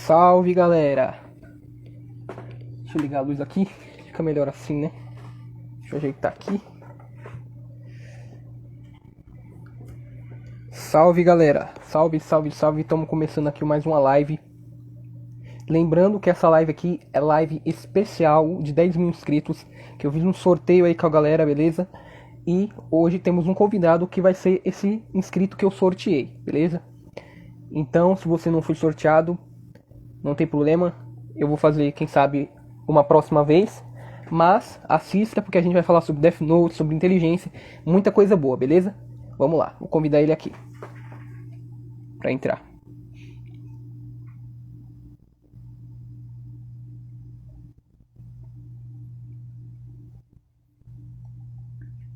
Salve, galera! Deixa eu ligar a luz aqui, fica melhor assim, né? Deixa eu ajeitar aqui. Salve, galera! Salve, salve, salve! Estamos começando aqui mais uma live. Lembrando que essa live aqui é live especial de 10 mil inscritos, que eu fiz um sorteio aí com a galera, beleza? E hoje temos um convidado que vai ser esse inscrito que eu sorteei, beleza? Então, se você não foi sorteado, não tem problema, eu vou fazer, quem sabe, uma próxima vez. Mas assista, porque a gente vai falar sobre Death Note, sobre inteligência, muita coisa boa, beleza? Vamos lá, vou convidar ele aqui pra entrar.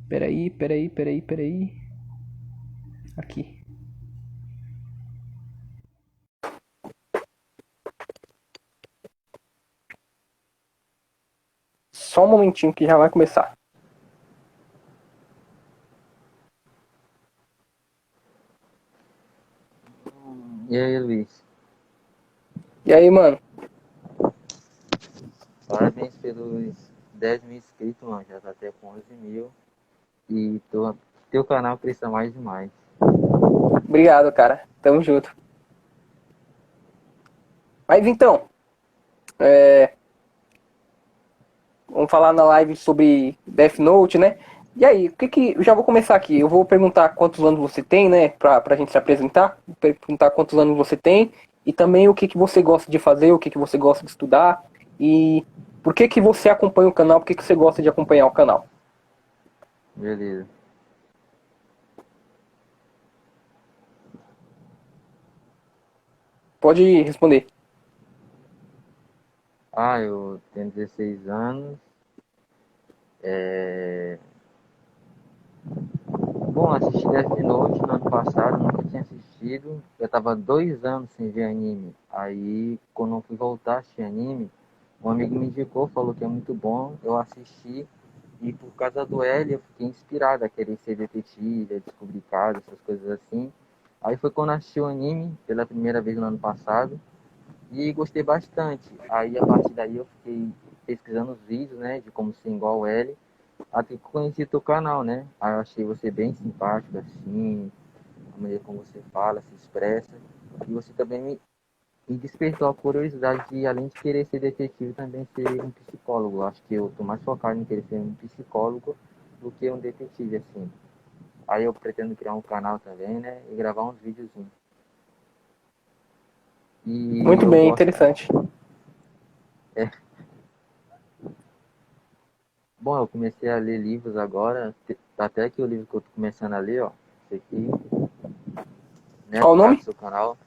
Peraí. Aqui. Só um momentinho que já vai começar. E aí, Luiz? E aí, mano? Parabéns pelos 10 mil inscritos, mano. Já tá até com 11 mil. E teu canal cresça mais e mais. Obrigado, cara. Tamo junto. Mas então, vamos falar na live sobre Death Note, né? E aí, eu já vou começar aqui. Eu vou perguntar quantos anos você tem, né? Pra gente se apresentar. Vou perguntar quantos anos você tem. E também o que você gosta de fazer, o que você gosta de estudar. E por que você acompanha o canal, por que você gosta de acompanhar o canal. Beleza. Pode responder. Eu tenho 16 anos. Bom, assisti Death Note no ano passado, nunca tinha assistido. Eu tava 2 anos sem ver anime. Aí, quando eu fui voltar a assistir anime, um amigo me indicou, falou que é muito bom. Eu assisti e por causa do L eu fiquei inspirado a querer ser detetive, a descobrir casos, essas coisas assim. Aí foi quando assisti o anime pela primeira vez no ano passado e gostei bastante. Aí a partir daí eu fiquei pesquisando os vídeos, né, de como ser igual ao L. Até que conheci teu canal, né? Aí eu achei você bem simpático, assim, a maneira como você fala, se expressa. E você também me despertou a curiosidade de, além de querer ser detetive, também ser um psicólogo. Eu acho que eu tô mais focado em querer ser um psicólogo do que um detetive, assim. Aí eu pretendo criar um canal também, né? E gravar uns videozinhos. E Muito eu bem, gosto. interessante. É, bom, eu comecei a ler livros agora. Até que o livro que eu tô começando a ler, ó. Esse aqui, né? Qual o Por causa do nome? seu canal.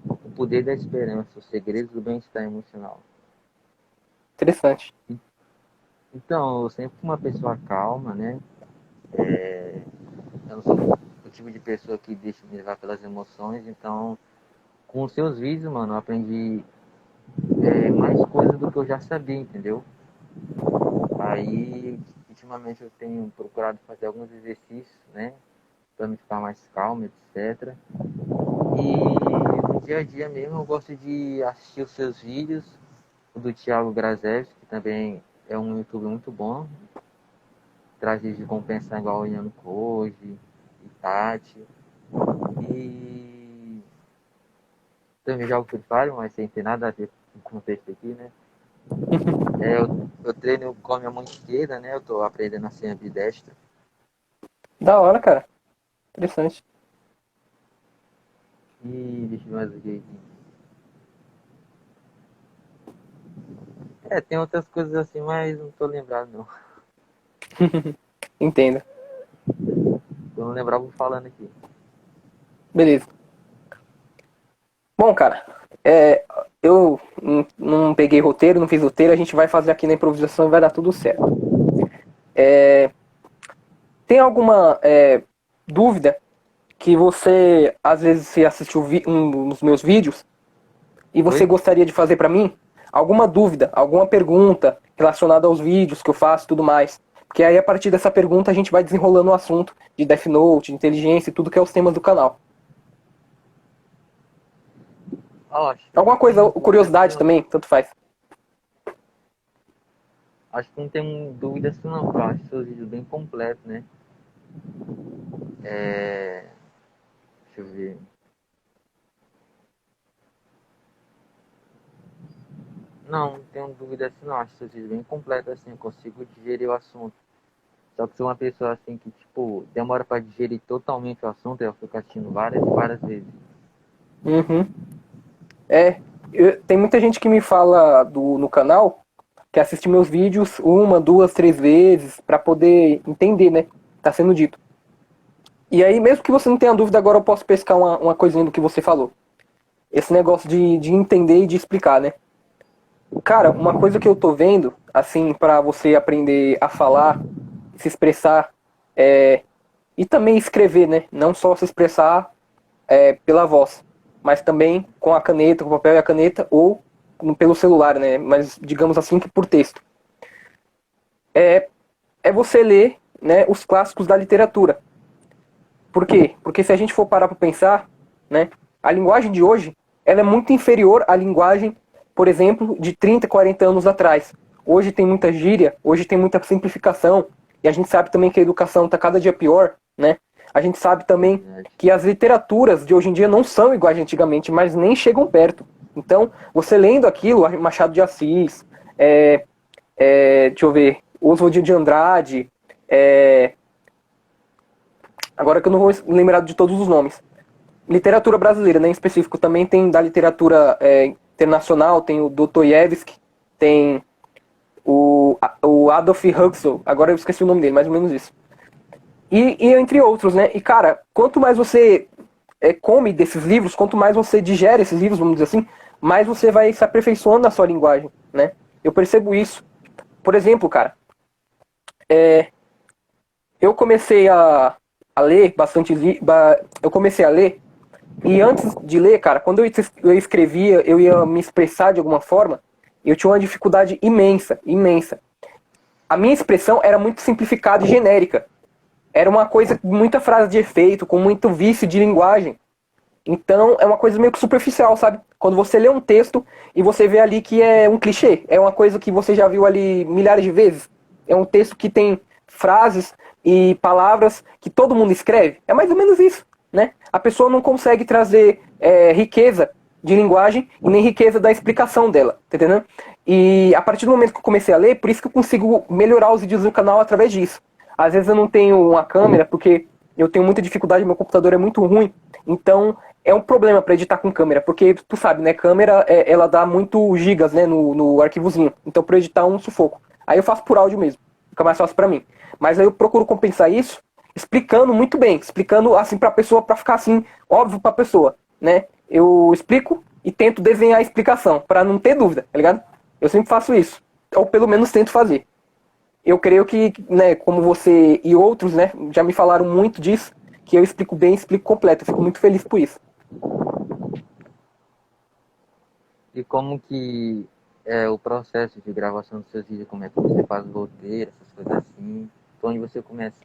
O Poder da Esperança, os segredos do bem-estar emocional. Interessante. Então, eu sempre fui uma pessoa calma, né? Eu não sou o tipo de pessoa que deixa me levar pelas emoções, então, com os seus vídeos, mano, eu aprendi mais coisas do que eu já sabia, entendeu? Aí, ultimamente eu tenho procurado fazer alguns exercícios, né? Pra me ficar mais calmo, etc. E no dia a dia mesmo eu gosto de assistir os seus vídeos, o do Thiago Grazevski, que também é um youtuber muito bom, traz vídeos de compensa igual o Ian Koji, Itachi. E também jogo Free Fire, mas sem ter nada a ver com o contexto aqui, né? Eu treino com a minha mão esquerda, né? Eu tô aprendendo a ser ambidestro. Da hora, cara. Interessante. E deixa eu ver mais aqui. Tem outras coisas assim, mas não tô lembrado não. Entendo. Eu não lembrava falando aqui. Beleza. Bom, cara, eu não peguei roteiro, não fiz roteiro, a gente vai fazer aqui na improvisação e vai dar tudo certo. Tem alguma dúvida que você, às vezes, se assistiu um dos meus vídeos e você Oi? gostaria de fazer pra mim? Alguma dúvida, alguma pergunta relacionada aos vídeos que eu faço e tudo mais? Porque aí, a partir dessa pergunta, a gente vai desenrolando o assunto de Death Note, de inteligência e tudo que é os temas do canal. Acho. Alguma coisa, curiosidade também, tanto faz. Acho que não tem dúvida assim não, porque eu acho seus vídeos bem completos, né? É... Deixa eu ver. Não tenho dúvida assim não, acho seus vídeos bem completos assim, eu consigo digerir o assunto. Só que sou uma pessoa assim que, tipo, demora pra digerir totalmente o assunto, eu fico assistindo várias e várias vezes. Uhum. Tem muita gente que me fala no canal que assiste meus vídeos uma, duas, três vezes pra poder entender, né? Tá sendo dito. E aí, mesmo que você não tenha dúvida, agora eu posso pescar uma coisinha do que você falou. Esse negócio de entender e de explicar, né? Cara, uma coisa que eu tô vendo, assim, pra você aprender a falar, se expressar, e também escrever, né? Não só se expressar pela voz, mas também com a caneta, com o papel e a caneta, ou pelo celular, né? Mas digamos assim que por texto. É você ler, né, os clássicos da literatura. Por quê? Porque se a gente for parar para pensar, né, a linguagem de hoje ela é muito inferior à linguagem, por exemplo, de 30, 40 anos atrás. Hoje tem muita gíria, hoje tem muita simplificação, e a gente sabe também que a educação está cada dia pior, né? A gente sabe também que as literaturas de hoje em dia não são iguais de antigamente, mas nem chegam perto. Então, você lendo aquilo, Machado de Assis, deixa eu ver, Oswald de Andrade, agora que eu não vou lembrar de todos os nomes. Literatura brasileira, né, em específico, também tem da literatura internacional, tem o Dostoiévski, tem o Adolf Huxley, agora eu esqueci o nome dele, mais ou menos isso. E entre outros, né? E cara, quanto mais você come desses livros, quanto mais você digere esses livros, vamos dizer assim, mais você vai se aperfeiçoando na sua linguagem, né? Eu percebo isso. Por exemplo, cara, eu comecei a ler bastante eu comecei a ler e antes de ler, cara, quando eu escrevia, eu ia me expressar de alguma forma, eu tinha uma dificuldade imensa, imensa. A minha expressão era muito simplificada e genérica. Era uma coisa com muita frase de efeito, com muito vício de linguagem. Então é uma coisa meio que superficial, sabe? Quando você lê um texto e você vê ali que é um clichê, é uma coisa que você já viu ali milhares de vezes. É um texto que tem frases e palavras que todo mundo escreve. É mais ou menos isso, né? A pessoa não consegue trazer riqueza de linguagem e nem riqueza da explicação dela, tá entendendo? E a partir do momento que eu comecei a ler, por isso que eu consigo melhorar os vídeos do canal através disso. Às vezes eu não tenho uma câmera, porque eu tenho muita dificuldade, meu computador é muito ruim, então é um problema para editar com câmera, porque tu sabe, né, câmera ela dá muito gigas, né, no arquivozinho, então para editar um sufoco. Aí eu faço por áudio mesmo, fica mais fácil para mim. Mas aí eu procuro compensar isso explicando muito bem, explicando assim para a pessoa, para ficar assim óbvio para a pessoa, né? Eu explico e tento desenhar a explicação para não ter dúvida, tá ligado? Eu sempre faço isso, ou pelo menos tento fazer. Eu creio que, né, como você e outros, né, já me falaram muito disso, que eu explico bem, explico completo. Eu fico muito feliz por isso. E como que é o processo de gravação dos seus vídeos, como é que você faz o roteiro, essas coisas assim, por onde você começa?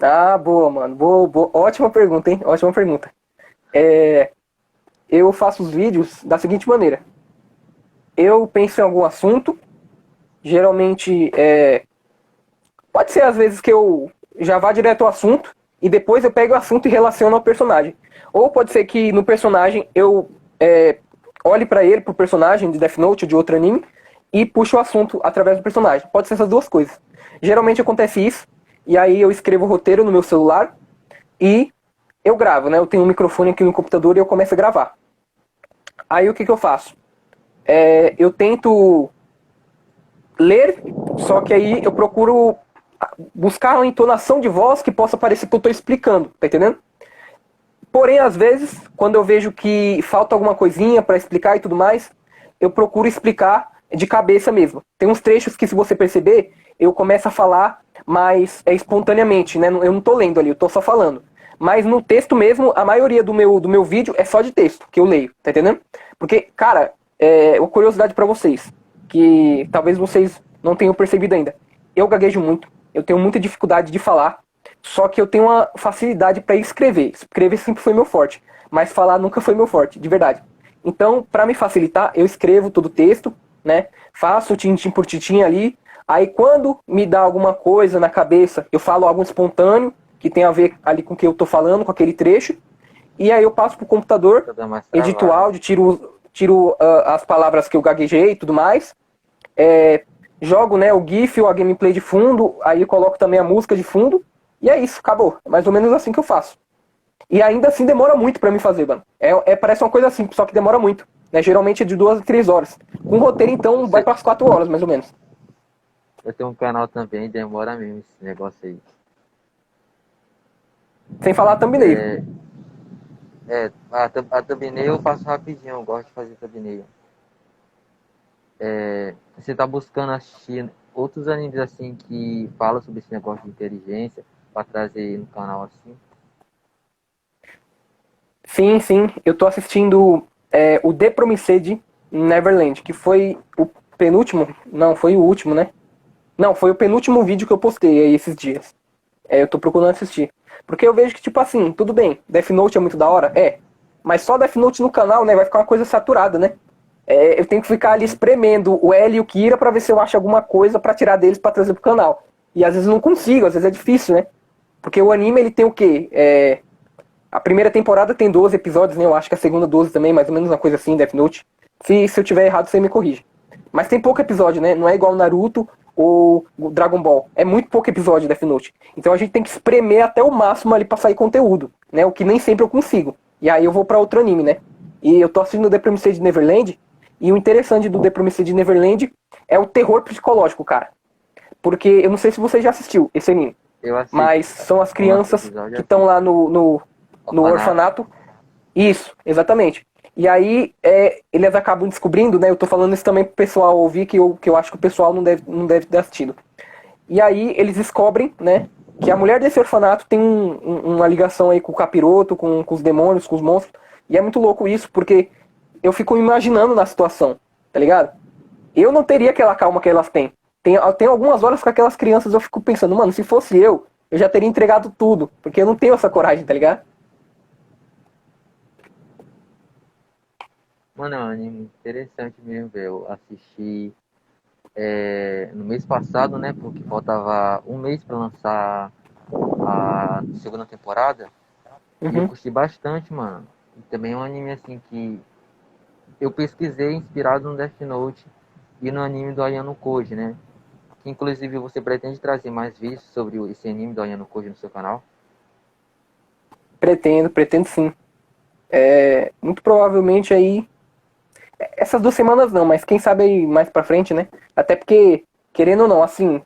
Ah, boa, mano. Boa, boa. Ótima pergunta, hein? Ótima pergunta. Eu faço os vídeos da seguinte maneira. Eu penso em algum assunto, geralmente pode ser às vezes que eu já vá direto ao assunto e depois eu pego o assunto e relaciono ao personagem. Ou pode ser que no personagem eu olhe pra ele, pro personagem de Death Note ou de outro anime, e puxe o assunto através do personagem. Pode ser essas duas coisas. Geralmente acontece isso, e aí eu escrevo o roteiro no meu celular e eu gravo, né? Eu tenho um microfone aqui no computador e eu começo a gravar. Aí o que eu faço? Eu tento ler, só que aí eu procuro buscar uma entonação de voz que possa parecer que eu estou explicando, tá entendendo? Porém, às vezes, quando eu vejo que falta alguma coisinha para explicar e tudo mais, eu procuro explicar de cabeça mesmo. Tem uns trechos que, se você perceber, eu começo a falar mais espontaneamente, né? Eu não tô lendo ali, eu tô só falando. Mas no texto mesmo, a maioria do meu vídeo é só de texto, que eu leio, tá entendendo? Porque, cara, uma curiosidade para vocês, que talvez vocês não tenham percebido ainda. Eu gaguejo muito, eu tenho muita dificuldade de falar, só que eu tenho uma facilidade para escrever. Escrever sempre foi meu forte, mas falar nunca foi meu forte, de verdade. Então, para me facilitar, eu escrevo todo o texto, né? Faço tintim por tintim ali. Aí quando me dá alguma coisa na cabeça, eu falo algo espontâneo, que tem a ver ali com o que eu tô falando, com aquele trecho. E aí eu passo pro computador, Pra dar mais edito o trabalho. áudio, tiro as palavras que eu gaguejei e tudo mais. Jogo, né, o GIF ou a gameplay de fundo, aí eu coloco também a música de fundo. E é isso, acabou. É mais ou menos assim que eu faço. E ainda assim demora muito pra me fazer, mano. Parece uma coisa simples, só que demora muito. Né? Geralmente é de 2 a 3 horas. Com roteiro, então, vai Você, pras 4 horas, mais ou menos. eu tenho um canal também, demora mesmo esse negócio aí. Sem falar a thumbnail. A thumbnail eu faço rapidinho, eu gosto de fazer thumbnail. Você tá buscando assistir outros animes assim que falam sobre esse negócio de inteligência pra trazer no canal assim? Sim, sim. Eu tô assistindo o The Promised Neverland, que foi o penúltimo. Não, foi o último, né? Não, foi o penúltimo vídeo que eu postei aí esses dias. Eu tô procurando assistir. Porque eu vejo que, tipo assim, tudo bem, Death Note é muito da hora? É. Mas só Death Note no canal, né? Vai ficar uma coisa saturada, né? Eu tenho que ficar ali espremendo o L e o Kira pra ver se eu acho alguma coisa pra tirar deles pra trazer pro canal. E às vezes eu não consigo, às vezes é difícil, né? Porque o anime, ele tem o quê? A primeira temporada tem 12 episódios, né? Eu acho que a segunda 12 também, mais ou menos uma coisa assim, Death Note. Se eu tiver errado, você me corrige. Mas tem pouco episódio, né? Não é igual Naruto ou Dragon Ball. É muito pouco episódio Death Note. Então a gente tem que espremer até o máximo ali pra sair conteúdo, né? O que nem sempre eu consigo. E aí eu vou pra outro anime, né? E eu tô assistindo The Promised Neverland. E o interessante do The Promised Neverland é o terror psicológico, cara. Porque eu não sei se você já assistiu esse anime. Eu assisto, Mas são as o nosso crianças episódio que é estão lá no orfanato. orfanato. Isso, exatamente. E aí eles acabam descobrindo, né? Eu tô falando isso também pro pessoal ouvir, que eu acho que o pessoal não deve ter assistido. E aí eles descobrem, né? Que a mulher desse orfanato tem uma ligação aí com o capiroto, com os demônios, com os monstros. E é muito louco isso, porque eu fico imaginando na situação, tá ligado? Eu não teria aquela calma que elas têm. Tem algumas horas com aquelas crianças eu fico pensando, mano, se fosse eu já teria entregado tudo. Porque eu não tenho essa coragem, tá ligado? Mano, é um anime interessante mesmo, velho. Eu assisti no mês passado, né? Porque faltava um mês pra lançar a segunda temporada. E eu Uhum. curti bastante, mano. E também é um anime assim que eu pesquisei inspirado no Death Note e no anime do Ayano Koji, né? Que inclusive você pretende trazer mais vídeos sobre esse anime do Ayano Koji no seu canal? Pretendo sim. Muito provavelmente aí. Essas 2 semanas não, mas quem sabe aí mais pra frente, né? Até porque, querendo ou não, assim,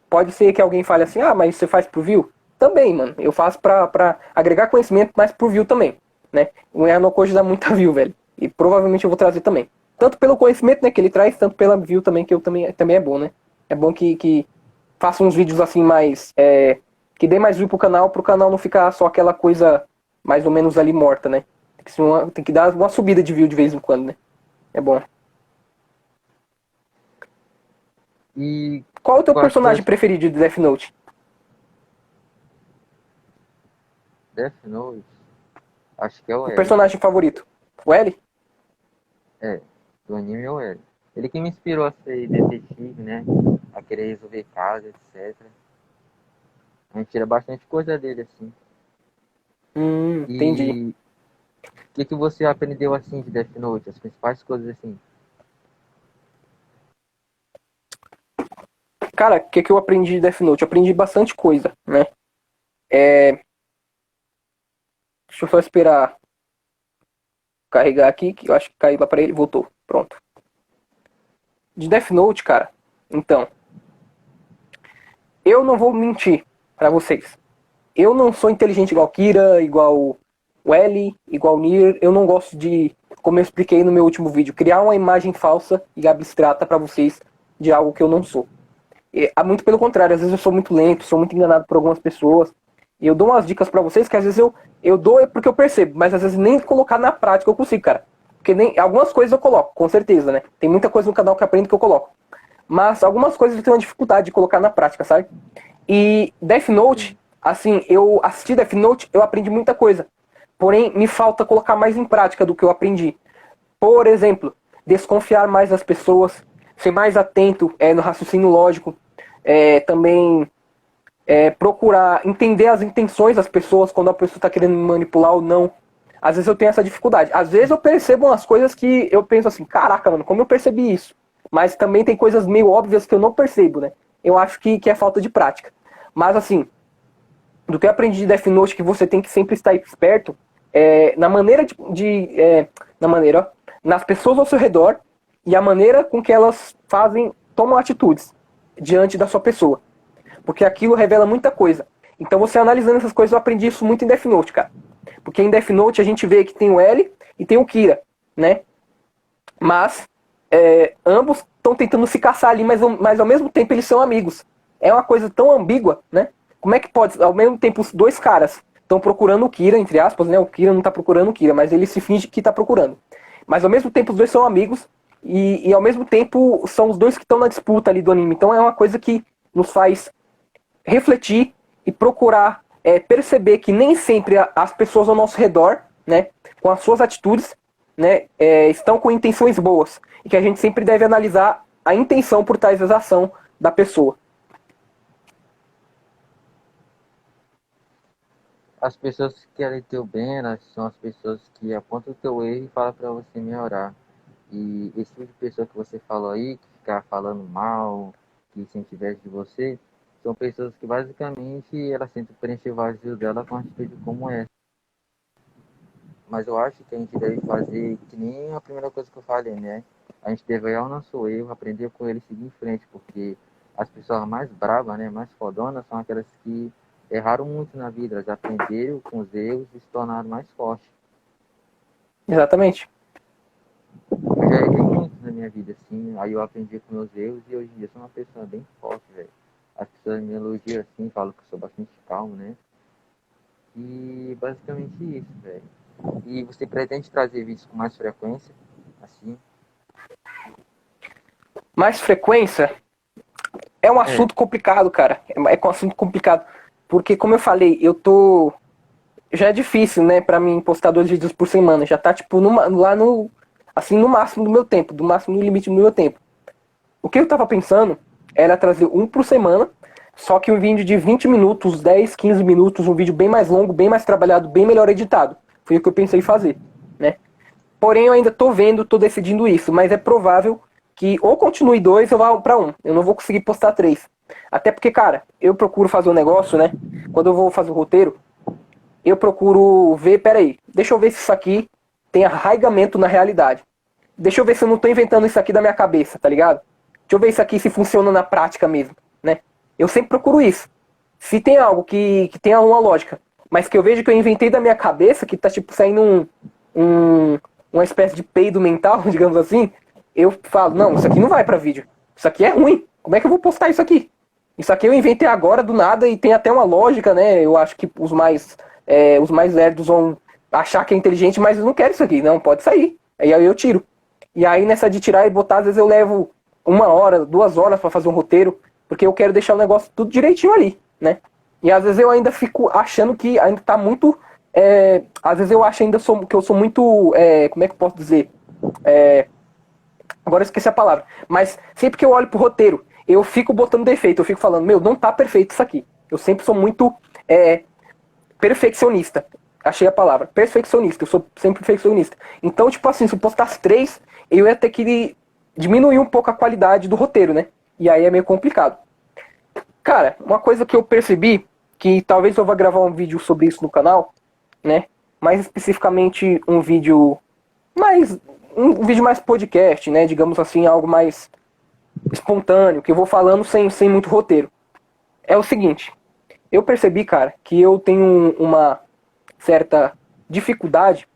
pode ser que alguém fale assim, ah, mas você faz por view? Também, mano. Eu faço pra agregar conhecimento, mas por view também, né? O Ayano Koji dá muita view, velho. E provavelmente eu vou trazer também. Tanto pelo conhecimento, né, que ele traz, tanto pela view também, que eu também é bom, né? É bom que faça uns vídeos assim mais. Que dê mais view pro canal não ficar só aquela coisa mais ou menos ali morta, né? Tem que dar uma subida de view de vez em quando, né? É bom. E Qual é o teu personagem quais preferido de Death Note? Death Note? Acho que é o O L. personagem favorito? O L? É, do anime é o L. Ele que me inspirou a ser detetive, né? A querer resolver casos, etc. A gente tira bastante coisa dele, assim. Entendi. E o que você aprendeu, assim, de Death Note? As principais coisas, assim. Cara, o que eu aprendi de Death Note? Eu aprendi bastante coisa, né? É, Deixa eu só esperar carregar aqui, que eu acho que caiu lá pra ele. Voltou. Pronto. De Death Note, cara. Então, eu não vou mentir pra vocês. Eu não sou inteligente igual Kira, igual o L, igual o Nier. Eu não gosto de, como eu expliquei no meu último vídeo, criar uma imagem falsa e abstrata pra vocês de algo que eu não sou. Muito pelo contrário, às vezes eu sou muito lento, sou muito enganado por algumas pessoas. E eu dou umas dicas pra vocês que às vezes eu dou porque eu percebo, mas às vezes nem colocar na prática eu consigo, cara. Porque nem algumas coisas eu coloco, com certeza, né? Tem muita coisa no canal que eu aprendo que eu coloco. Mas algumas coisas eu tenho uma dificuldade de colocar na prática, sabe? E Death Note, Sim. assim, eu assisti Death Note, eu aprendi muita coisa. Porém, me falta colocar mais em prática do que eu aprendi. Por exemplo, desconfiar mais das pessoas, ser mais atento no raciocínio lógico, também procurar entender as intenções das pessoas quando a pessoa está querendo me manipular ou não. Às vezes eu tenho essa dificuldade. Às vezes eu percebo umas coisas que eu penso assim, caraca, mano, como eu percebi isso? Mas também tem coisas meio óbvias que eu não percebo, né? Eu acho que é falta de prática. Mas assim, do que eu aprendi de Death Note, que você tem que sempre estar esperto, na maneira nas pessoas ao seu redor e a maneira com que elas tomam atitudes diante da sua pessoa. Porque aquilo revela muita coisa. Então você analisando essas coisas, eu aprendi isso muito em Death Note, cara. Porque em Death Note a gente vê que tem o L e tem o Kira, né? Mas ambos estão tentando se caçar ali, mas ao mesmo tempo eles são amigos. É uma coisa tão ambígua, né? Como é que pode, ao mesmo tempo, os dois caras estão procurando o Kira, entre aspas, né? O Kira não está procurando o Kira, mas ele se finge que está procurando. Mas ao mesmo tempo os dois são amigos e ao mesmo tempo são os dois que estão na disputa ali do anime. Então é uma coisa que nos faz refletir e procurar perceber que nem sempre as pessoas ao nosso redor, né, com as suas atitudes, né, estão com intenções boas. E que a gente sempre deve analisar a intenção por trás da ação da pessoa. As pessoas que querem teu bem, elas são as pessoas que apontam o teu erro e falam para você melhorar. E esse tipo de pessoa que você falou aí, que fica falando mal, que sente inveja de você, são pessoas que basicamente elas tentam preencher o vazio dela com uma atitude como essa. Mas eu acho que a gente deve fazer que nem a primeira coisa que eu falei, né? A gente deve olhar o nosso erro, aprender com ele e seguir em frente, porque as pessoas mais bravas, né, mais fodonas, são aquelas que erraram muito na vida, elas aprenderam com os erros e se tornaram mais fortes. Exatamente. Eu já errei muito na minha vida, assim, aí eu aprendi com meus erros e hoje em dia sou uma pessoa bem forte, velho. As pessoas me elogiam assim, falam que eu sou bastante calmo, né? E basicamente isso, velho. E você pretende trazer vídeos com mais frequência, assim? Mais frequência é um assunto complicado, cara. É um assunto complicado. Porque, como eu falei, já é difícil, né, pra mim postar 2 vídeos por semana. Já tá, tipo, lá no... Assim, no máximo do meu tempo. Do máximo no limite do meu tempo. O que eu tava pensando era trazer um por semana. Só que um vídeo de 20 minutos, 10, 15 minutos. Um vídeo bem mais longo, bem mais trabalhado, bem melhor editado. Foi o que eu pensei em fazer, né? Porém, eu ainda tô decidindo isso. Mas é provável que ou continue 2 ou vá pra 1. Eu não vou conseguir postar 3. Até porque, cara, eu procuro fazer um negócio, né? Quando eu vou fazer o roteiro, eu procuro ver, peraí, deixa eu ver se isso aqui tem arraigamento na realidade. Deixa eu ver se eu não tô inventando isso aqui da minha cabeça, tá ligado? Deixa eu ver isso aqui se funciona na prática mesmo, né? Eu sempre procuro isso. Se tem algo que tenha uma lógica, mas que eu vejo que eu inventei da minha cabeça, que tá tipo saindo uma espécie de peido mental, digamos assim, eu falo, não, isso aqui não vai pra vídeo. Isso aqui é ruim. Como é que eu vou postar isso aqui? Isso aqui eu inventei agora do nada e tem até uma lógica, né? Eu acho que os mais lerdos vão achar que é inteligente, mas eu não quero isso aqui. Não, pode sair. Aí eu tiro. E aí nessa de tirar e botar, às vezes eu levo 1 hora, 2 horas pra fazer um roteiro, porque eu quero deixar o negócio tudo direitinho ali, né? E às vezes eu ainda fico achando que ainda tá muito... às vezes eu acho ainda que eu sou muito... como é que eu posso dizer? Agora eu esqueci a palavra. Mas sempre que eu olho pro roteiro, eu fico botando defeito. Eu fico falando, meu, não tá perfeito isso aqui. Eu sempre sou muito perfeccionista. Achei a palavra. Perfeccionista. Eu sou sempre perfeccionista. Então, tipo assim, se eu postasse 3, eu ia ter que diminuir um pouco a qualidade do roteiro, né? E aí é meio complicado. Cara, uma coisa que eu percebi, que talvez eu vá gravar um vídeo sobre isso no canal, né? Mais especificamente um vídeo mais podcast, né? Digamos assim, algo mais espontâneo, que eu vou falando sem muito roteiro. É o seguinte, eu percebi, cara, que eu tenho uma certa dificuldade.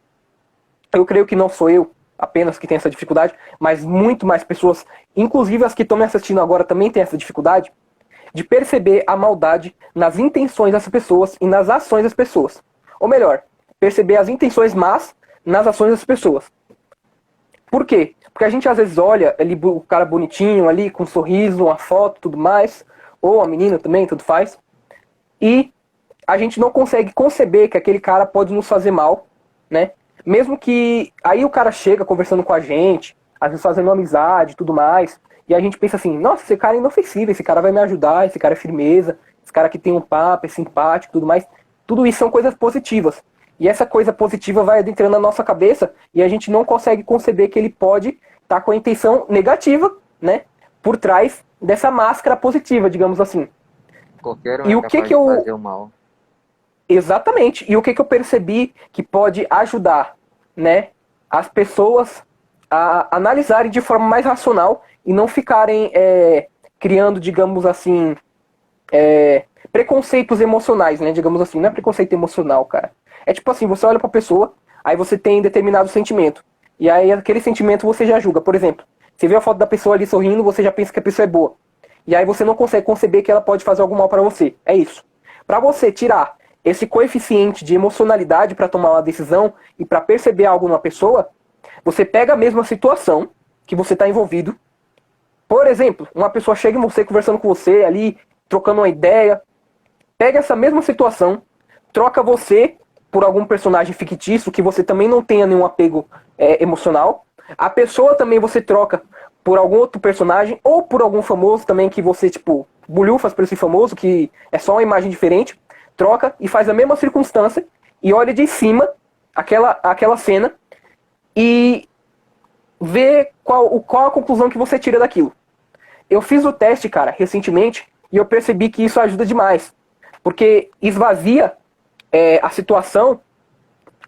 Eu creio que não sou eu apenas que tenho essa dificuldade, mas muito mais pessoas, inclusive as que estão me assistindo agora, também têm essa dificuldade de perceber a maldade nas intenções das pessoas e nas ações das pessoas. Ou melhor, perceber as intenções más nas ações das pessoas. Por quê? Porque a gente às vezes olha ali o cara bonitinho ali, com um sorriso, uma foto, tudo mais, ou a menina também, tudo faz, e a gente não consegue conceber que aquele cara pode nos fazer mal, né? Mesmo que aí o cara chega conversando com a gente, às vezes fazendo amizade e tudo mais, e a gente pensa assim, nossa, esse cara é inofensivo, esse cara vai me ajudar, esse cara é firmeza, esse cara que tem um papo, é simpático e tudo mais. Tudo isso são coisas positivas. E essa coisa positiva vai adentrando na nossa cabeça e a gente não consegue conceber que ele pode estar com a intenção negativa, né? Por trás dessa máscara positiva, digamos assim. Qualquer um E é o que capaz que de eu... fazer o mal. Exatamente. E o que eu percebi que pode ajudar, né, as pessoas a analisarem de forma mais racional e não ficarem criando, digamos assim, preconceitos emocionais, né? Digamos assim, não é preconceito emocional, cara. É tipo assim, você olha pra pessoa, aí você tem determinado sentimento. E aí aquele sentimento você já julga. Por exemplo, você vê a foto da pessoa ali sorrindo, você já pensa que a pessoa é boa. E aí você não consegue conceber que ela pode fazer algum mal pra você. É isso. Pra você tirar esse coeficiente de emocionalidade pra tomar uma decisão e pra perceber algo numa pessoa, você pega a mesma situação que você tá envolvido. Por exemplo, uma pessoa chega em você conversando com você ali, trocando uma ideia, pega essa mesma situação, troca você por algum personagem fictício que você também não tenha nenhum apego emocional. A pessoa também você troca por algum outro personagem ou por algum famoso também que você, tipo, bulhufas por esse famoso, que é só uma imagem diferente. Troca e faz a mesma circunstância e olha de cima aquela cena e vê qual a conclusão que você tira daquilo. Eu fiz o teste, cara, recentemente e eu percebi que isso ajuda demais. Porque esvazia a situação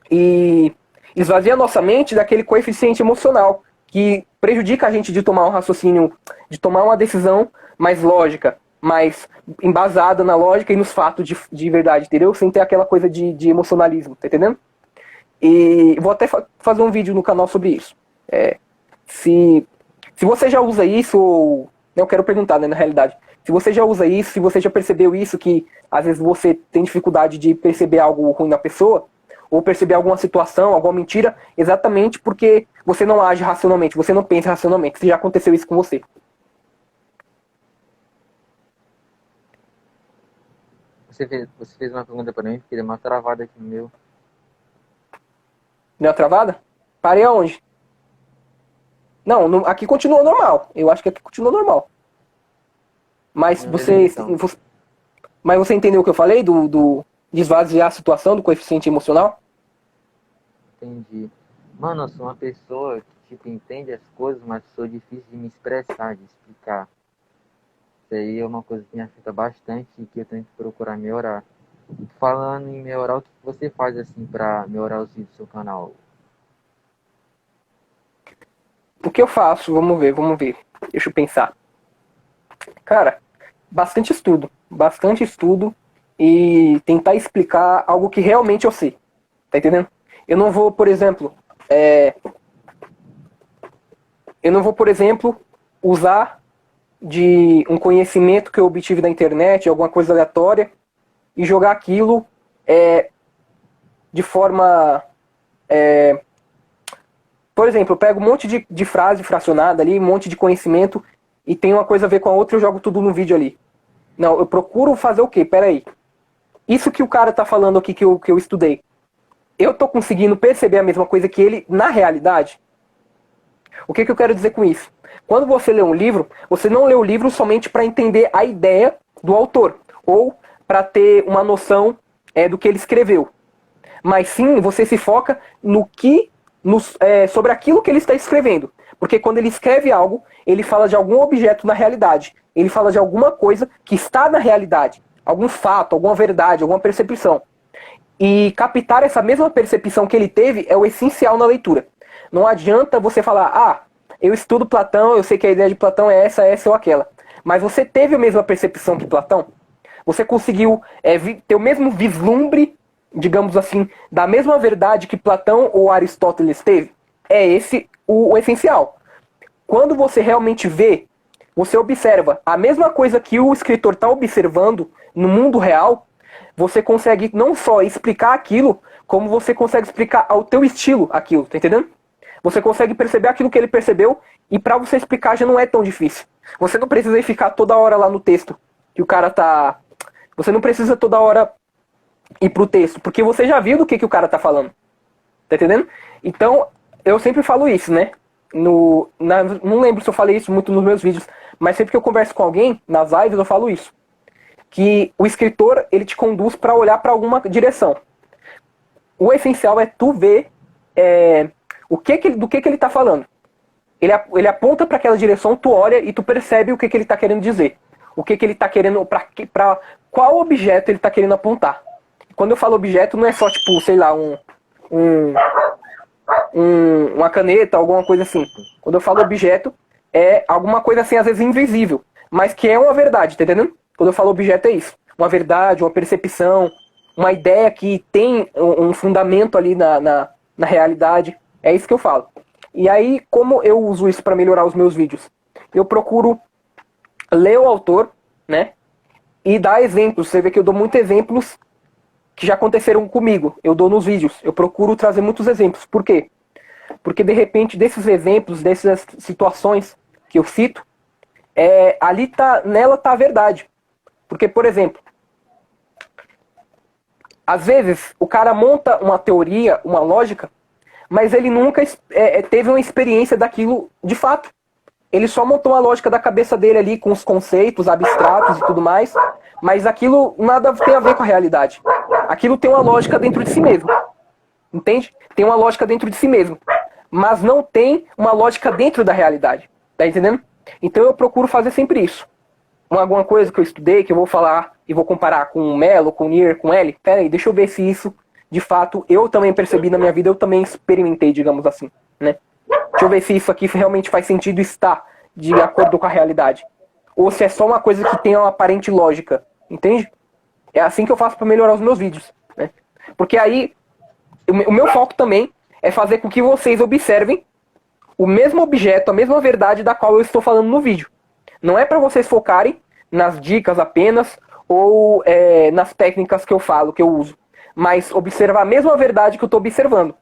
e esvazia a nossa mente daquele coeficiente emocional que prejudica a gente de tomar um raciocínio, de tomar uma decisão mais lógica, mais embasada na lógica e nos fatos de verdade, entendeu? Sem ter aquela coisa de emocionalismo, tá entendendo? E vou até fazer um vídeo no canal sobre isso. Se você já usa isso, ou... Eu quero perguntar, né, na realidade. Se você já usa isso, se você já percebeu isso, que às vezes você tem dificuldade de perceber algo ruim na pessoa, ou perceber alguma situação, alguma mentira, exatamente porque você não age racionalmente, você não pensa racionalmente. Se já aconteceu isso com você. Você fez uma pergunta para mim, porque deu uma travada aqui no meu. Deu uma travada? Parei aonde? Não, aqui continua normal. Eu acho que aqui continua normal. Mas Então, mas você entendeu o que eu falei de esvaziar a situação do coeficiente emocional? entendi. Mano, eu sou uma pessoa que, tipo, entende as coisas, mas sou difícil de me expressar, de explicar. Isso aí é uma coisa que me afeta bastante e que eu tenho que procurar melhorar. Falando em melhorar, o que você faz, assim, pra melhorar os vídeos do seu canal? O que eu faço? Vamos ver. Deixa eu pensar. Cara, bastante estudo e tentar explicar algo que realmente eu sei. Tá entendendo? Eu não vou, por exemplo, usar de um conhecimento que eu obtive da internet, alguma coisa aleatória, e jogar aquilo de forma... Por exemplo, eu pego um monte de frase fracionada ali, um monte de conhecimento, e tem uma coisa a ver com a outra e eu jogo tudo no vídeo ali. Não, eu procuro fazer o quê? Pera aí. Isso que o cara tá falando aqui que eu estudei, eu tô conseguindo perceber a mesma coisa que ele na realidade? O que eu quero dizer com isso? Quando você lê um livro, você não lê o livro somente para entender a ideia do autor, ou para ter uma noção do que ele escreveu. Mas sim, você se foca sobre aquilo que ele está escrevendo. Porque quando ele escreve algo, ele fala de algum objeto na realidade. Ele fala de alguma coisa que está na realidade. Algum fato, alguma verdade, alguma percepção. E captar essa mesma percepção que ele teve é o essencial na leitura. Não adianta você falar, eu estudo Platão, eu sei que a ideia de Platão é essa ou aquela. Mas você teve a mesma percepção que Platão? Você conseguiu ter o mesmo vislumbre, digamos assim, da mesma verdade que Platão ou Aristóteles teve? É esse o essencial. Quando você realmente vê, você observa a mesma coisa que o escritor está observando no mundo real, você consegue não só explicar aquilo, como você consegue explicar ao teu estilo aquilo, tá entendendo? Você consegue perceber aquilo que ele percebeu e para você explicar já não é tão difícil. Você não precisa ficar toda hora lá no texto que o cara tá... Você não precisa toda hora ir pro texto, porque você já viu do que o cara tá falando. Tá entendendo? Então, eu sempre falo isso, né? Não lembro se eu falei isso muito nos meus vídeos, mas sempre que eu converso com alguém, nas lives, eu falo isso. Que o escritor, ele te conduz para olhar para alguma direção. O essencial é tu ver do que ele está falando. Ele aponta para aquela direção, tu olha e tu percebe o que ele está querendo dizer. O que ele está querendo, para qual objeto ele está querendo apontar. Quando eu falo objeto, não é só tipo, sei lá, uma caneta, alguma coisa assim. Quando eu falo objeto, é alguma coisa assim, às vezes invisível, mas que é uma verdade, tá entendendo? Quando eu falo objeto é isso. Uma verdade, uma percepção, uma ideia que tem um fundamento ali na realidade. É isso que eu falo. E aí, como eu uso isso para melhorar os meus vídeos? Eu procuro ler o autor, né? E dar exemplos. Você vê que eu dou muitos exemplos que já aconteceram comigo. Eu dou nos vídeos. Eu procuro trazer muitos exemplos. Por quê? Porque, de repente, desses exemplos, dessas situações que eu cito, nela tá a verdade. Porque, por exemplo, às vezes o cara monta uma teoria, uma lógica, mas ele nunca teve uma experiência daquilo de fato. Ele só montou uma lógica da cabeça dele ali com os conceitos abstratos e tudo mais, mas aquilo nada tem a ver com a realidade. Aquilo tem uma lógica dentro de si mesmo. Entende? Tem uma lógica dentro de si mesmo. Mas não tem uma lógica dentro da realidade. Tá entendendo? Então eu procuro fazer sempre isso. Alguma coisa que eu estudei, que eu vou falar e vou comparar com o Melo, com o Nier, com ele. Pera aí, deixa eu ver se isso, de fato, eu também percebi na minha vida, eu também experimentei, digamos assim, né? Deixa eu ver se isso aqui realmente faz sentido estar de acordo com a realidade. Ou se é só uma coisa que tem uma aparente lógica, entende? É assim que eu faço para melhorar os meus vídeos, né? Porque aí, o meu foco também é fazer com que vocês observem o mesmo objeto, a mesma verdade da qual eu estou falando no vídeo. Não é para vocês focarem nas dicas apenas ou nas técnicas que eu falo, que eu uso, mas observar a mesma verdade que eu estou observando.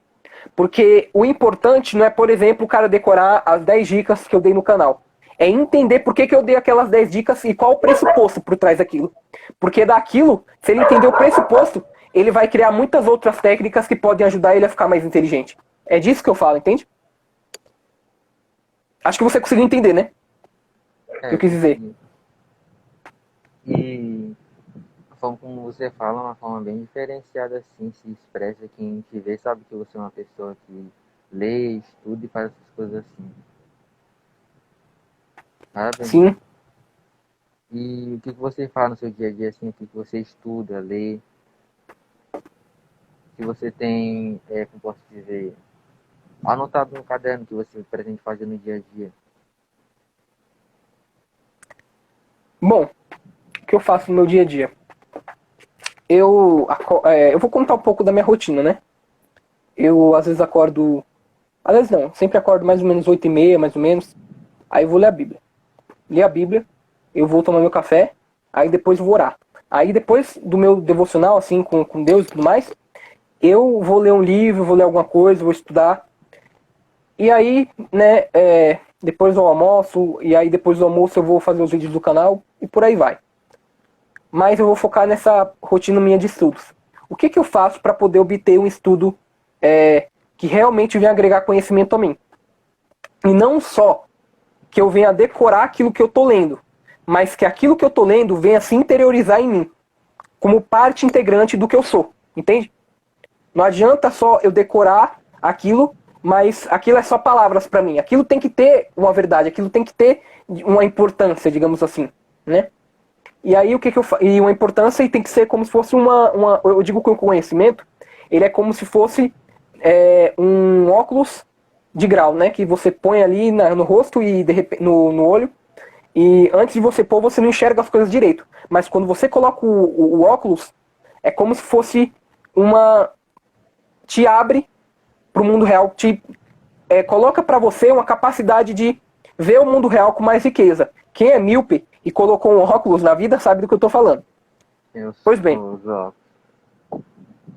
Porque o importante não é, por exemplo, o cara decorar as 10 dicas que eu dei no canal. É entender por que eu dei aquelas 10 dicas e qual o pressuposto por trás daquilo. Porque daquilo, se ele entender o pressuposto, ele vai criar muitas outras técnicas que podem ajudar ele a ficar mais inteligente. É disso que eu falo, entende? Acho que você conseguiu entender, né? O que eu quis dizer. E a forma como você fala é uma forma bem diferenciada, assim, se expressa. Quem te vê sabe que você é uma pessoa que lê, estuda e faz essas coisas assim. Parabéns. Sim. E o que você fala no seu dia a dia, assim, o que você estuda, lê? Que você tem, como posso dizer, anotado no caderno que você pretende fazer no dia a dia? Bom, o que eu faço no meu dia a dia? Eu vou contar um pouco da minha rotina, né? Eu às vezes acordo... Às vezes não, sempre acordo mais ou menos 8h30, mais ou menos. Aí eu vou ler a Bíblia. Ler a Bíblia, eu vou tomar meu café, aí depois eu vou orar. Aí depois do meu devocional, assim, com Deus e tudo mais, eu vou ler um livro, vou ler alguma coisa, vou estudar. E aí, né, depois eu almoço, e aí depois do almoço eu vou fazer os vídeos do canal, e por aí vai. Mas eu vou focar nessa rotina minha de estudos. O que eu faço para poder obter um estudo que realmente venha agregar conhecimento a mim? E não só que eu venha decorar aquilo que eu tô lendo, mas que aquilo que eu tô lendo venha se interiorizar em mim, como parte integrante do que eu sou, entende? Não adianta só eu decorar aquilo, mas aquilo é só palavras para mim. Aquilo tem que ter uma verdade, aquilo tem que ter uma importância, digamos assim, né? E aí o que eu faço? E uma importância tem que ser como se fosse eu digo que o conhecimento, ele é como se fosse um óculos de grau, né? Que você põe ali no rosto e de repente, no olho. E antes de você pôr, você não enxerga as coisas direito. Mas quando você coloca o óculos, é como se fosse te abre para o mundo real, coloca para você uma capacidade de ver o mundo real com mais riqueza. Quem é míope e colocou um óculos na vida sabe do que eu estou falando. Pois bem.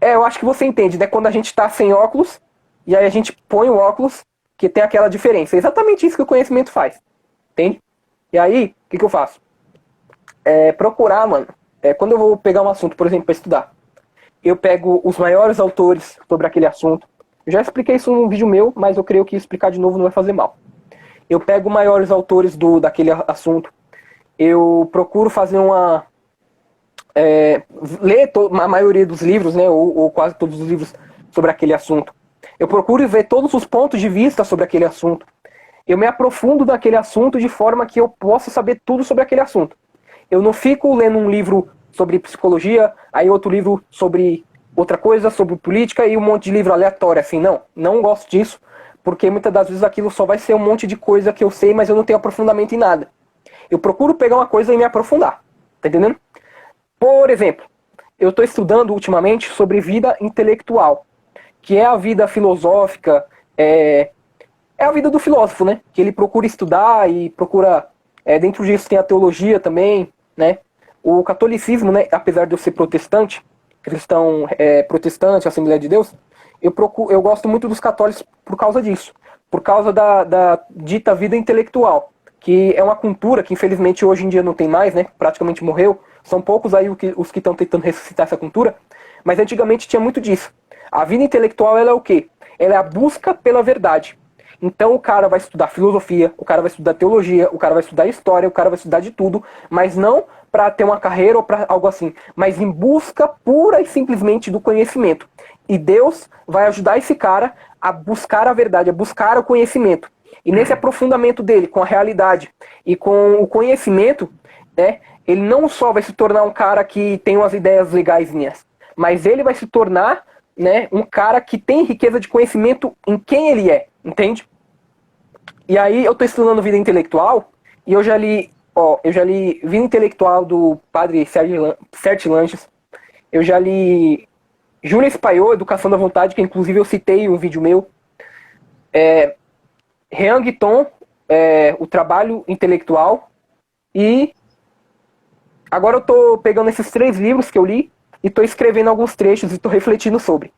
Eu acho que você entende, né? Quando a gente está sem óculos, e aí a gente põe o óculos, que tem aquela diferença. É exatamente isso que o conhecimento faz. Entende? E aí, o que eu faço? Procurar, mano. Quando eu vou pegar um assunto, por exemplo, para estudar, eu pego os maiores autores sobre aquele assunto. Eu já expliquei isso num vídeo meu, mas eu creio que explicar de novo não vai fazer mal. Eu pego maiores autores daquele assunto. Eu procuro fazer ler a maioria dos livros, né, ou quase todos os livros sobre aquele assunto. Eu procuro ver todos os pontos de vista sobre aquele assunto. Eu me aprofundo naquele assunto de forma que eu possa saber tudo sobre aquele assunto. Eu não fico lendo um livro sobre psicologia, aí outro livro sobre outra coisa, sobre política e um monte de livro aleatório, assim, não. Não gosto disso, porque muitas das vezes aquilo só vai ser um monte de coisa que eu sei, mas eu não tenho aprofundamento em nada. Eu procuro pegar uma coisa e me aprofundar, tá entendendo? Por exemplo, eu estou estudando ultimamente sobre vida intelectual, que é a vida filosófica, é a vida do filósofo, né? Que ele procura estudar e procura, dentro disso tem a teologia também, né? O catolicismo, né? Apesar de eu ser protestante, cristão protestante, Assembleia de Deus, eu gosto muito dos católicos por causa disso, por causa da dita vida intelectual, que é uma cultura que infelizmente hoje em dia não tem mais, né? Praticamente morreu. São poucos aí os que estão tentando ressuscitar essa cultura, mas antigamente tinha muito disso. A vida intelectual, ela é o quê? Ela é a busca pela verdade. Então o cara vai estudar filosofia, o cara vai estudar teologia, o cara vai estudar história, o cara vai estudar de tudo, mas não para ter uma carreira ou para algo assim, mas em busca pura e simplesmente do conhecimento. E Deus vai ajudar esse cara a buscar a verdade, a buscar o conhecimento. E nesse aprofundamento dele com a realidade e com o conhecimento, né, ele não só vai se tornar um cara que tem umas ideias legaisinhas, mas ele vai se tornar, né, um cara que tem riqueza de conhecimento em quem ele é, entende? E aí eu estou estudando vida intelectual e eu já li Vida Intelectual do padre Sérgio Lanches, eu já li Júlia Espaiô, Educação da Vontade, que inclusive eu citei em um vídeo meu, Rean Guiton, O Trabalho Intelectual, e agora eu estou pegando esses 3 livros que eu li e estou escrevendo alguns trechos e estou refletindo sobre.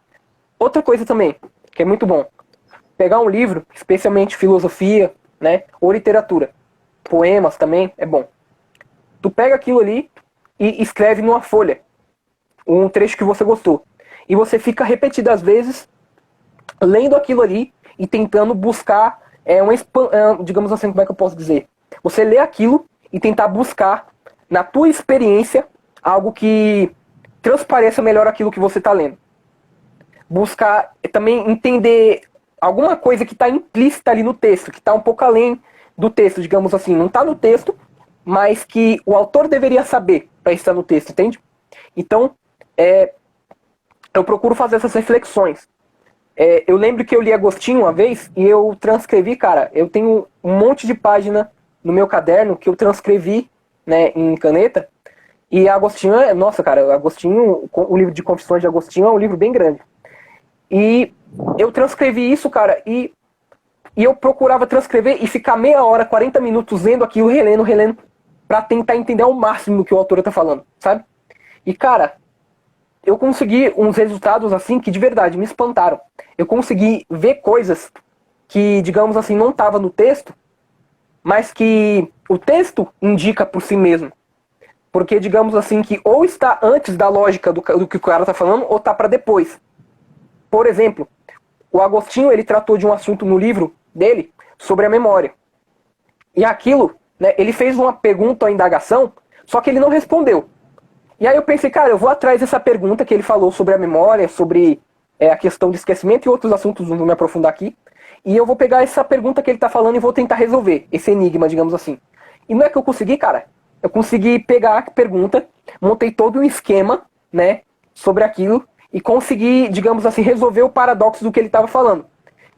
Outra coisa também, que é muito bom, pegar um livro, especialmente filosofia, né, ou literatura, poemas também, é bom. Tu pega aquilo ali e escreve numa folha um trecho que você gostou. E você fica repetidas vezes lendo aquilo ali e tentando buscar, digamos assim, como é que eu posso dizer? Você lê aquilo e tentar buscar na tua experiência algo que transpareça melhor aquilo que você está lendo. Buscar também entender alguma coisa que está implícita ali no texto, que está um pouco além do texto, digamos assim. Não está no texto, mas que o autor deveria saber para estar no texto, entende? Então, eu procuro fazer essas reflexões. Eu lembro que eu li Agostinho uma vez e eu transcrevi, cara, eu tenho um monte de página no meu caderno que eu transcrevi, né, em caneta. E Agostinho, nossa, cara, Agostinho, o livro de Confissões de Agostinho é um livro bem grande. E eu transcrevi isso, cara, e eu procurava transcrever e ficar meia hora, 40 minutos lendo aquilo, relendo, pra tentar entender ao máximo o que o autor tá falando, sabe? E, cara, eu consegui uns resultados, assim, que de verdade me espantaram. Eu consegui ver coisas que, digamos assim, não tava no texto, mas que o texto indica por si mesmo. Porque, digamos assim, que ou está antes da lógica do que o cara tá falando, ou tá pra depois. Por exemplo, o Agostinho, ele tratou de um assunto no livro dele sobre a memória. E aquilo, né, ele fez uma pergunta ou indagação, só que ele não respondeu. E aí eu pensei, cara, eu vou atrás dessa pergunta que ele falou sobre a memória, sobre a questão de esquecimento e outros assuntos, não vou me aprofundar aqui. E eu vou pegar essa pergunta que ele tá falando e vou tentar resolver esse enigma, digamos assim. E não é que eu consegui, cara. Eu consegui pegar a pergunta, montei todo um esquema, né, sobre aquilo e consegui, digamos assim, resolver o paradoxo do que ele estava falando.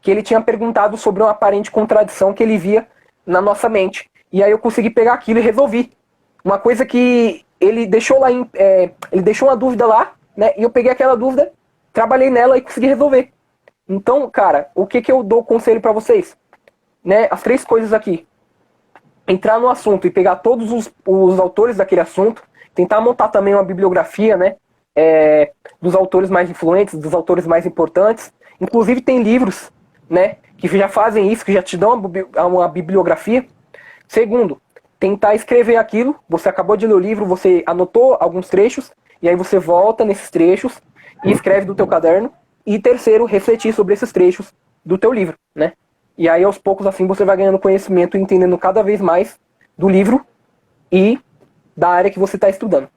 Que ele tinha perguntado sobre uma aparente contradição que ele via na nossa mente. E aí eu consegui pegar aquilo e resolvi. Uma coisa que ele deixou lá, ele deixou uma dúvida lá, né, e eu peguei aquela dúvida, trabalhei nela e consegui resolver. Então, cara, o que eu dou conselho pra vocês? Né, as 3 coisas aqui. Entrar no assunto e pegar todos os autores daquele assunto, tentar montar também uma bibliografia, né, dos autores mais influentes, dos autores mais importantes. Inclusive tem livros, né, que já fazem isso, que já te dão uma bibliografia. Segundo, tentar escrever aquilo. Você acabou de ler o livro, você anotou alguns trechos, e aí você volta nesses trechos e escreve no teu caderno. E terceiro, refletir sobre esses trechos do teu livro, né? E aí, aos poucos, assim, você vai ganhando conhecimento e entendendo cada vez mais do livro e da área que você está estudando.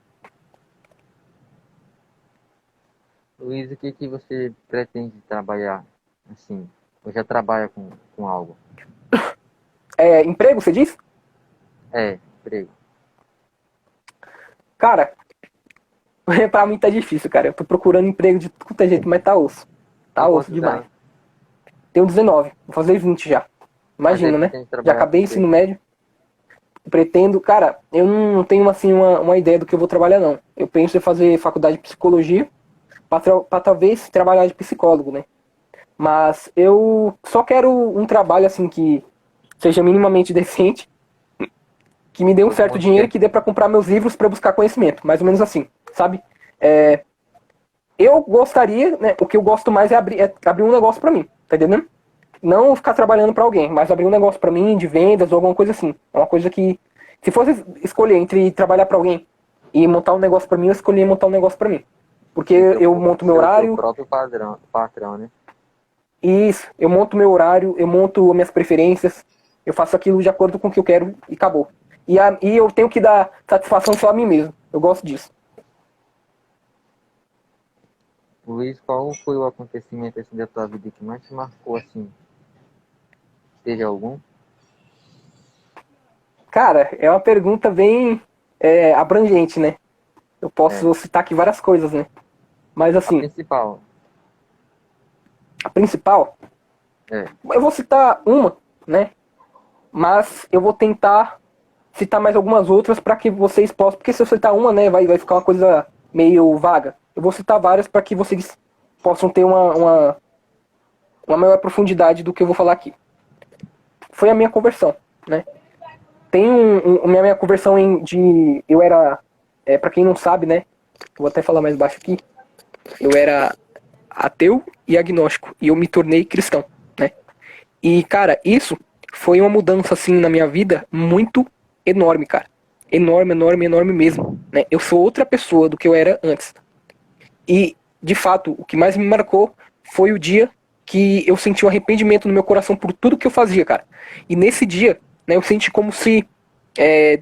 Luiz, o que que você pretende trabalhar, assim, ou já trabalha com algo? Emprego, você diz? Emprego. Cara, pra mim tá difícil, cara. Eu tô procurando emprego de tudo jeito, mas tá osso. Tá Com osso quantos demais. anos? Tenho 19, vou fazer 20 já. Mas aí Imagina, né? pretende Já trabalhar acabei com o o quê? ensino médio. Pretendo, cara, eu não tenho assim uma ideia do que eu vou trabalhar, não. Eu penso em fazer faculdade de psicologia pra talvez trabalhar de psicólogo, né? Mas eu só quero um trabalho assim que seja minimamente decente, que me dê um certo dinheiro e que dê pra comprar meus livros pra buscar conhecimento. Mais ou menos assim, sabe? Eu gostaria, né? O que eu gosto mais é abrir um negócio pra mim, tá entendendo? Não ficar trabalhando pra alguém, mas abrir um negócio pra mim de vendas ou alguma coisa assim. É uma coisa que, se fosse escolher entre trabalhar pra alguém e montar um negócio pra mim, eu escolhi montar um negócio pra mim. Porque eu monto meu Ser o teu horário, próprio patrão, né? e isso, eu monto meu horário, eu monto minhas preferências, eu faço aquilo de acordo com o que eu quero e acabou. E eu tenho que dar satisfação só a mim mesmo. Eu gosto disso. Luiz, qual foi o acontecimento assim da tua vida que mais te marcou assim? Teve algum? Cara, é uma pergunta bem abrangente, né? Eu É. posso citar aqui várias coisas, né? Mas A assim, principal. a principal, É. eu vou citar uma, né? Mas eu vou tentar citar mais algumas outras para que vocês possam. Porque se eu citar uma, né, vai ficar uma coisa meio vaga. Eu vou citar várias para que vocês possam ter uma maior profundidade do que eu vou falar aqui. Foi a minha conversão, né? Tem minha conversão de. Eu era. Para quem não sabe, né? Vou até falar mais baixo aqui. Eu era ateu e agnóstico. E eu me tornei cristão, né? E, cara, isso foi uma mudança, assim, na minha vida muito enorme, cara. Enorme, enorme, enorme mesmo, né? Eu sou outra pessoa do que eu era antes. E, de fato, o que mais me marcou foi o dia que eu senti o arrependimento no meu coração por tudo que eu fazia, cara. E nesse dia, né, eu senti como se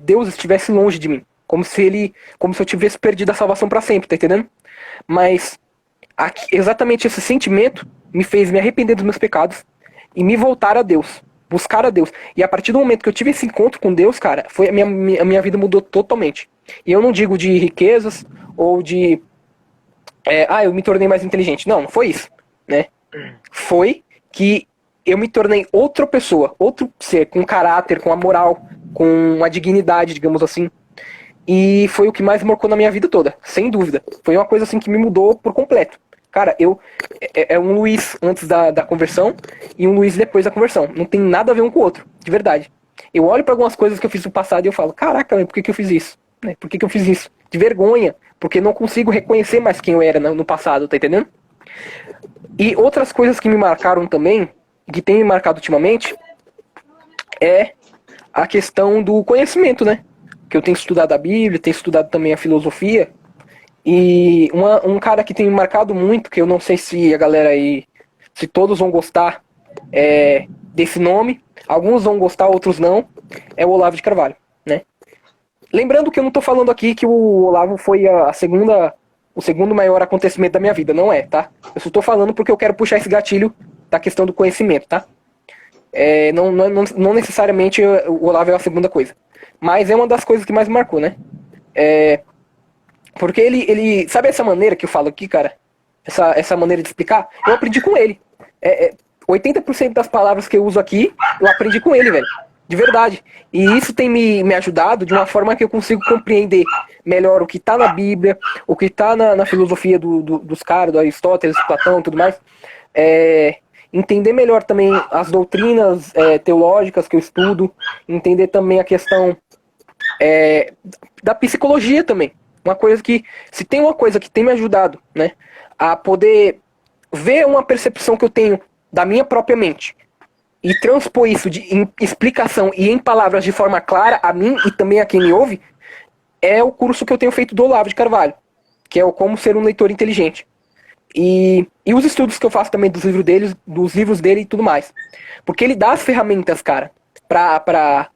Deus estivesse longe de mim. Como se eu tivesse perdido a salvação para sempre, tá entendendo? Mas exatamente esse sentimento me fez me arrepender dos meus pecados e me voltar a Deus, buscar a Deus. E a partir do momento que eu tive esse encontro com Deus, cara, a minha vida mudou totalmente. E eu não digo de riquezas ou de eu me tornei mais inteligente. Não, não foi isso, né? Foi que eu me tornei outra pessoa, outro ser, com caráter, com a moral, com a dignidade, digamos assim. E foi o que mais marcou na minha vida toda, sem dúvida. Foi uma coisa assim que me mudou por completo. Cara, é um Luiz antes da conversão e um Luiz depois da conversão. Não tem nada a ver um com o outro, de verdade. Eu olho para algumas coisas que eu fiz no passado e eu falo, caraca, por que eu fiz isso? Né? Por que eu fiz isso? De vergonha, porque não consigo reconhecer mais quem eu era no passado, tá entendendo? E outras coisas que me marcaram também, que tem me marcado ultimamente, é a questão do conhecimento, né? Que eu tenho estudado a Bíblia, tenho estudado também a filosofia. E um cara que tem me marcado muito, que eu não sei se a galera aí, se todos vão gostar desse nome, alguns vão gostar, outros não, é o Olavo de Carvalho, né? Lembrando que eu não tô falando aqui que o Olavo foi o segundo maior acontecimento da minha vida, não é, tá? Eu só tô falando porque eu quero puxar esse gatilho da questão do conhecimento, tá? Não necessariamente o Olavo é a segunda coisa, mas é uma das coisas que mais me marcou, né? Porque ele. Sabe essa maneira que eu falo aqui, cara? Essa maneira de explicar? Eu aprendi com ele. 80% das palavras que eu uso aqui, eu aprendi com ele, velho. De verdade. E isso tem me ajudado de uma forma que eu consigo compreender melhor o que tá na Bíblia, o que tá na filosofia dos caras, do Aristóteles, Platão e tudo mais. Entender melhor também as doutrinas teológicas que eu estudo. Entender também a questão da psicologia também. Uma coisa que, se tem uma coisa que tem me ajudado, né, a poder ver uma percepção que eu tenho da minha própria mente e transpor isso em explicação e em palavras de forma clara a mim e também a quem me ouve, é o curso que eu tenho feito do Olavo de Carvalho, que é o Como Ser um Leitor Inteligente. E os estudos que eu faço também dos livros dele e tudo mais. Porque ele dá as ferramentas, cara, pra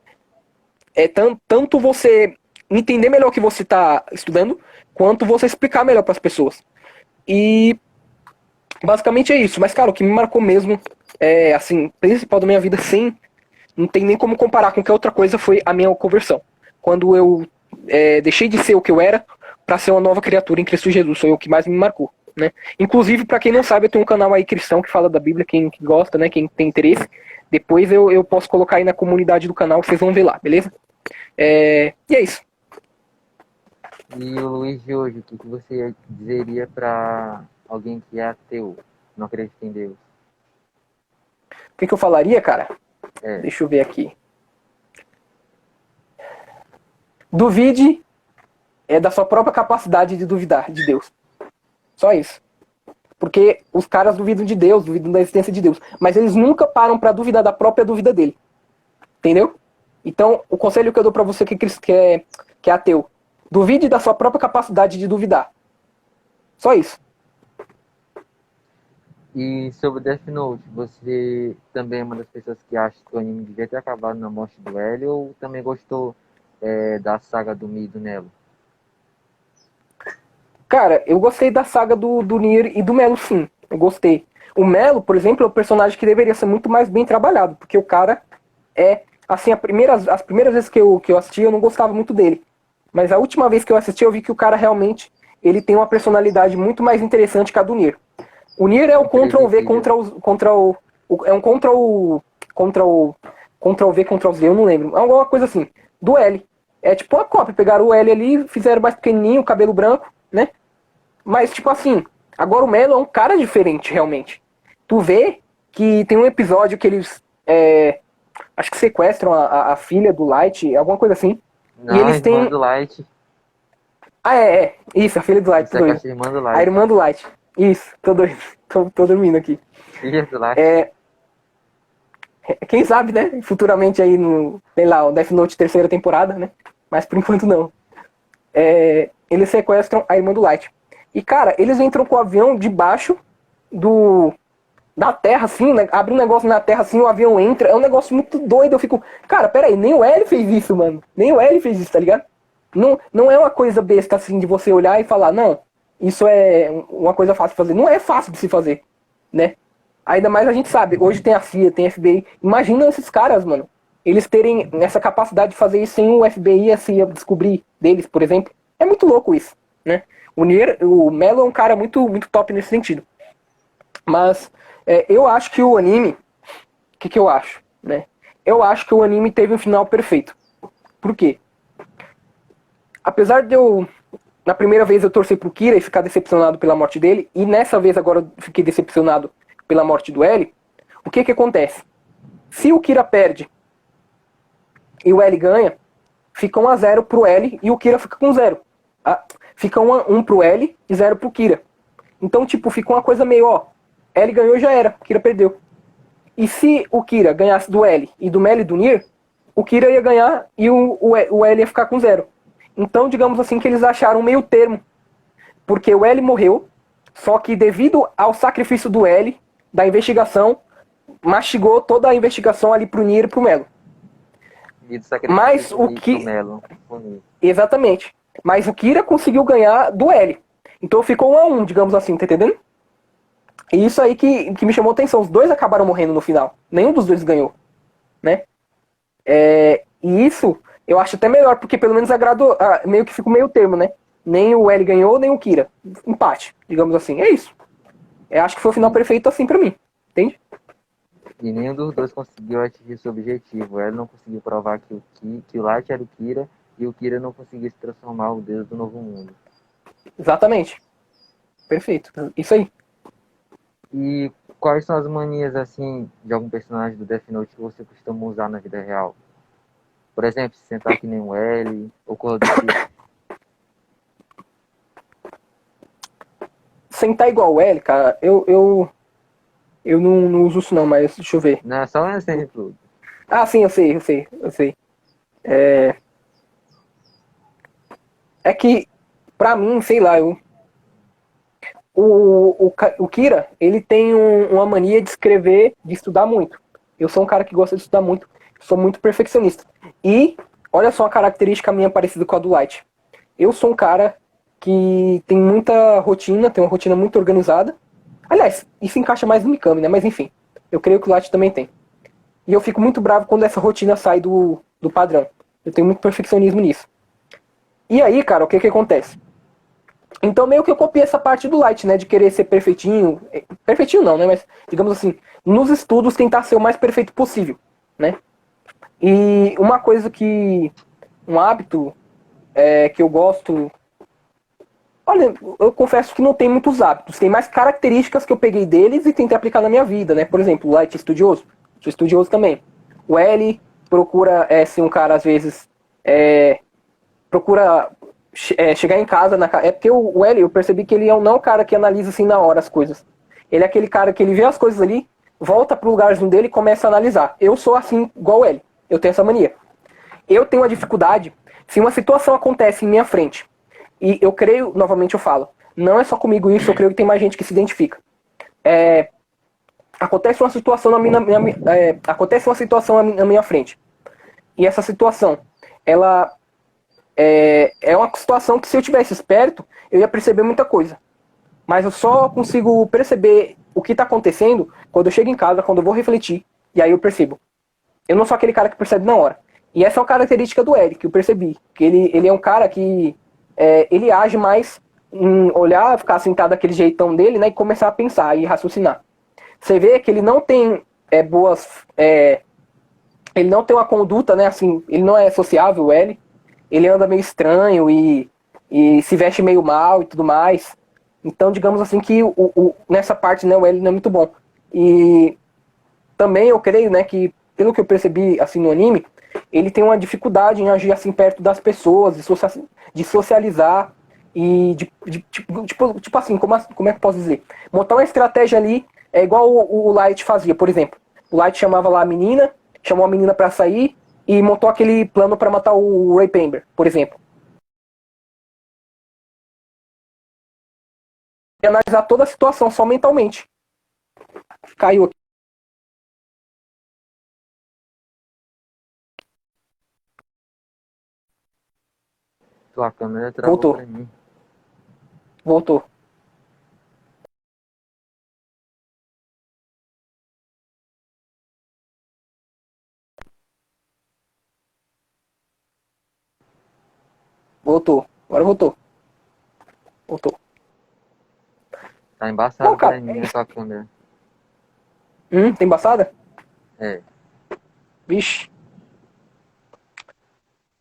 tanto você entender melhor o que você tá estudando, quanto você explicar melhor para as pessoas. E basicamente é isso. Mas, cara, o que me marcou mesmo, assim, principal da minha vida, sim, não tem nem como comparar com qualquer outra coisa, foi a minha conversão. Quando eu deixei de ser o que eu era para ser uma nova criatura em Cristo Jesus. Foi o que mais me marcou, né? Inclusive, para quem não sabe, eu tenho um canal aí cristão que fala da Bíblia, quem gosta, né? Quem tem interesse. Depois eu posso colocar aí na comunidade do canal, vocês vão ver lá, beleza? E é isso. E o Luiz de hoje, o que você dizeria para alguém que é ateu, não acredita em Deus? O que eu falaria, cara? É, Deixa eu ver aqui. Duvide da sua própria capacidade de duvidar de Deus. Só isso. Porque os caras duvidam de Deus, duvidam da existência de Deus. Mas eles nunca param pra duvidar da própria dúvida dele. Entendeu? Então, o conselho que eu dou pra você que é ateu. Duvide da sua própria capacidade de duvidar. Só isso. e sobre Death Note, você também é uma das pessoas que acha que o anime devia ter acabado na morte do L ou também gostou da saga do Mi e do Nelo? Cara, eu gostei da saga do Nier e do Melo, sim. Eu gostei. O Melo, por exemplo, é um personagem que deveria ser muito mais bem trabalhado. Porque o cara assim, as primeiras vezes que eu assisti, eu não gostava muito dele. Mas a última vez que eu assisti, eu vi que o cara realmente ele tem uma personalidade muito mais interessante que a do Nier. O Nier é o Ctrl V Imprevisível. é um Ctrl V contra o Z, eu não lembro. É alguma coisa assim. Do L. É tipo uma cópia. Pegaram o L ali, fizeram mais pequenininho, cabelo branco, né? Mas tipo assim, agora o Melo é um cara diferente, realmente. Tu vê que tem um episódio que eles acho que sequestram a filha do Light, alguma coisa assim. E Não, eles irmã têm. do Light. Ah, isso, a filha do Light, tô Isso é doido. a irmã do A Light. irmã do Light. Isso, tô doido. Tô dormindo aqui. Filha do Light. Quem sabe, né? Futuramente aí no, sei lá, o Death Note terceira temporada, né? Mas por enquanto não. Eles sequestram a irmã do Light. E, cara, eles entram com o avião debaixo da terra, assim, né? Abre um negócio na terra, assim, o avião entra. É um negócio muito doido. Eu fico, cara, peraí, nem o L fez isso, mano. Nem o L fez isso, tá ligado? Não é uma coisa besta, assim, de você olhar e falar, não, isso é uma coisa fácil de fazer. Não é fácil de se fazer, né? Ainda mais a gente sabe, hoje tem a CIA, tem a FBI. Imagina esses caras, mano. Eles terem essa capacidade de fazer isso sem o FBI e a CIA descobrir deles, por exemplo. É muito louco isso, né? O Melo é um cara muito, muito top nesse sentido. Mas eu acho que o anime. O que eu acho, né? Eu acho que o anime teve um final perfeito. Por quê? Apesar de eu. Na primeira vez eu torci pro Kira e ficar decepcionado pela morte dele, e nessa vez agora eu fiquei decepcionado pela morte do L, o que acontece? Se o Kira perde e o L ganha, fica 1-0 pro L e o Kira fica com 0. Fica 1 pro L e 0 pro Kira. Então, tipo, fica uma coisa meio, ó, L ganhou já era, o Kira perdeu. E se o Kira ganhasse do L e do Mel e do Nier, o Kira ia ganhar e o L ia ficar com 0. Então, digamos assim, que eles acharam um meio termo. Porque o L morreu, só que devido ao sacrifício do L, da investigação, mastigou toda a investigação ali pro Nier e pro Melo. E do sacrifício Mas o do que. Melo. Bonito. Exatamente. Mas o Kira conseguiu ganhar do L. Então ficou 1-1, digamos assim, tá entendendo? E isso aí que me chamou a atenção. Os dois acabaram morrendo no final. Nenhum dos dois ganhou, né? E isso eu acho até melhor, porque pelo menos agradou, meio que fica meio termo, né? Nem o L ganhou, nem o Kira. Empate, digamos assim. É isso. Eu acho que foi o final perfeito assim pra mim. Entende? E nenhum dos dois conseguiu atingir seu objetivo. Ela não conseguiu provar que o Light era o Kira e o Kira não conseguiu se transformar o Deus do Novo Mundo. Exatamente. Perfeito. Isso aí. E quais são as manias, assim, de algum personagem do Death Note que você costuma usar na vida real? Por exemplo, se sentar que nem um L, ou coisa do tipo. Sentar igual o L, cara, eu não uso isso não, mas deixa eu ver. Não, é só um exemplo. Ah, sim, eu sei. É que, pra mim, sei lá, o Kira, ele tem uma mania de escrever, de estudar muito. Eu sou um cara que gosta de estudar muito, sou muito perfeccionista. E olha só uma característica minha parecida com a do Light. Eu sou um cara que tem muita rotina, tem uma rotina muito organizada. Aliás, isso encaixa mais no Mikami, né? Mas enfim, eu creio que o Light também tem. E eu fico muito bravo quando essa rotina sai do padrão. Eu tenho muito perfeccionismo nisso. E aí, cara, o que acontece? Então meio que eu copiei essa parte do Light, né? De querer ser perfeitinho. Perfeitinho não, né? Mas, digamos assim, nos estudos tentar ser o mais perfeito possível, né? E uma coisa que... Um hábito que eu gosto... Olha, eu confesso que não tem muitos hábitos. Tem mais características que eu peguei deles e tentei aplicar na minha vida, né? Por exemplo, o Light é estudioso. Sou estudioso também. O L procura ser um cara, às vezes... procura chegar em casa é porque o L, eu percebi que ele não é um cara que analisa assim na hora as coisas. Ele é aquele cara que ele vê as coisas ali, volta pro lugarzinho dele e começa a analisar. Eu sou assim igual o L. Eu tenho essa mania. Eu tenho uma dificuldade se uma situação acontece em minha frente. E eu creio, novamente eu falo, não é só comigo isso, eu creio que tem mais gente que se identifica. Acontece uma situação acontece uma situação na minha frente. E essa situação, ela é uma situação que se eu tivesse esperto, eu ia perceber muita coisa. Mas eu só consigo perceber o que está acontecendo quando eu chego em casa, quando eu vou refletir, e aí eu percebo. Eu não sou aquele cara que percebe na hora. E essa é uma característica do Eric, que eu percebi. Que ele é um cara que ele age mais em olhar, ficar sentado daquele jeitão dele, né, e começar a pensar e raciocinar. Você vê que ele não tem ele não tem uma conduta, né, assim, ele não é sociável, ele anda meio estranho e se veste meio mal e tudo mais. Então, digamos assim que nessa parte, né, o L não é muito bom. E também eu creio, né, que pelo que eu percebi assim no anime, ele tem uma dificuldade em agir assim perto das pessoas, de socializar e tipo assim, como é que eu posso dizer? Montar uma estratégia ali é igual o Light fazia, por exemplo. O Light chamava lá a menina, chamou a menina pra sair e montou aquele plano pra matar o Ray Pember, por exemplo. E analisar toda a situação só mentalmente. Caiu aqui. Tua câmera travou Voltou. pra mim. Voltou. Voltou. Agora voltou. Voltou. Tá Bom, embaçado cara, pra mim a tua câmera. tem embaçada? É. Vixe.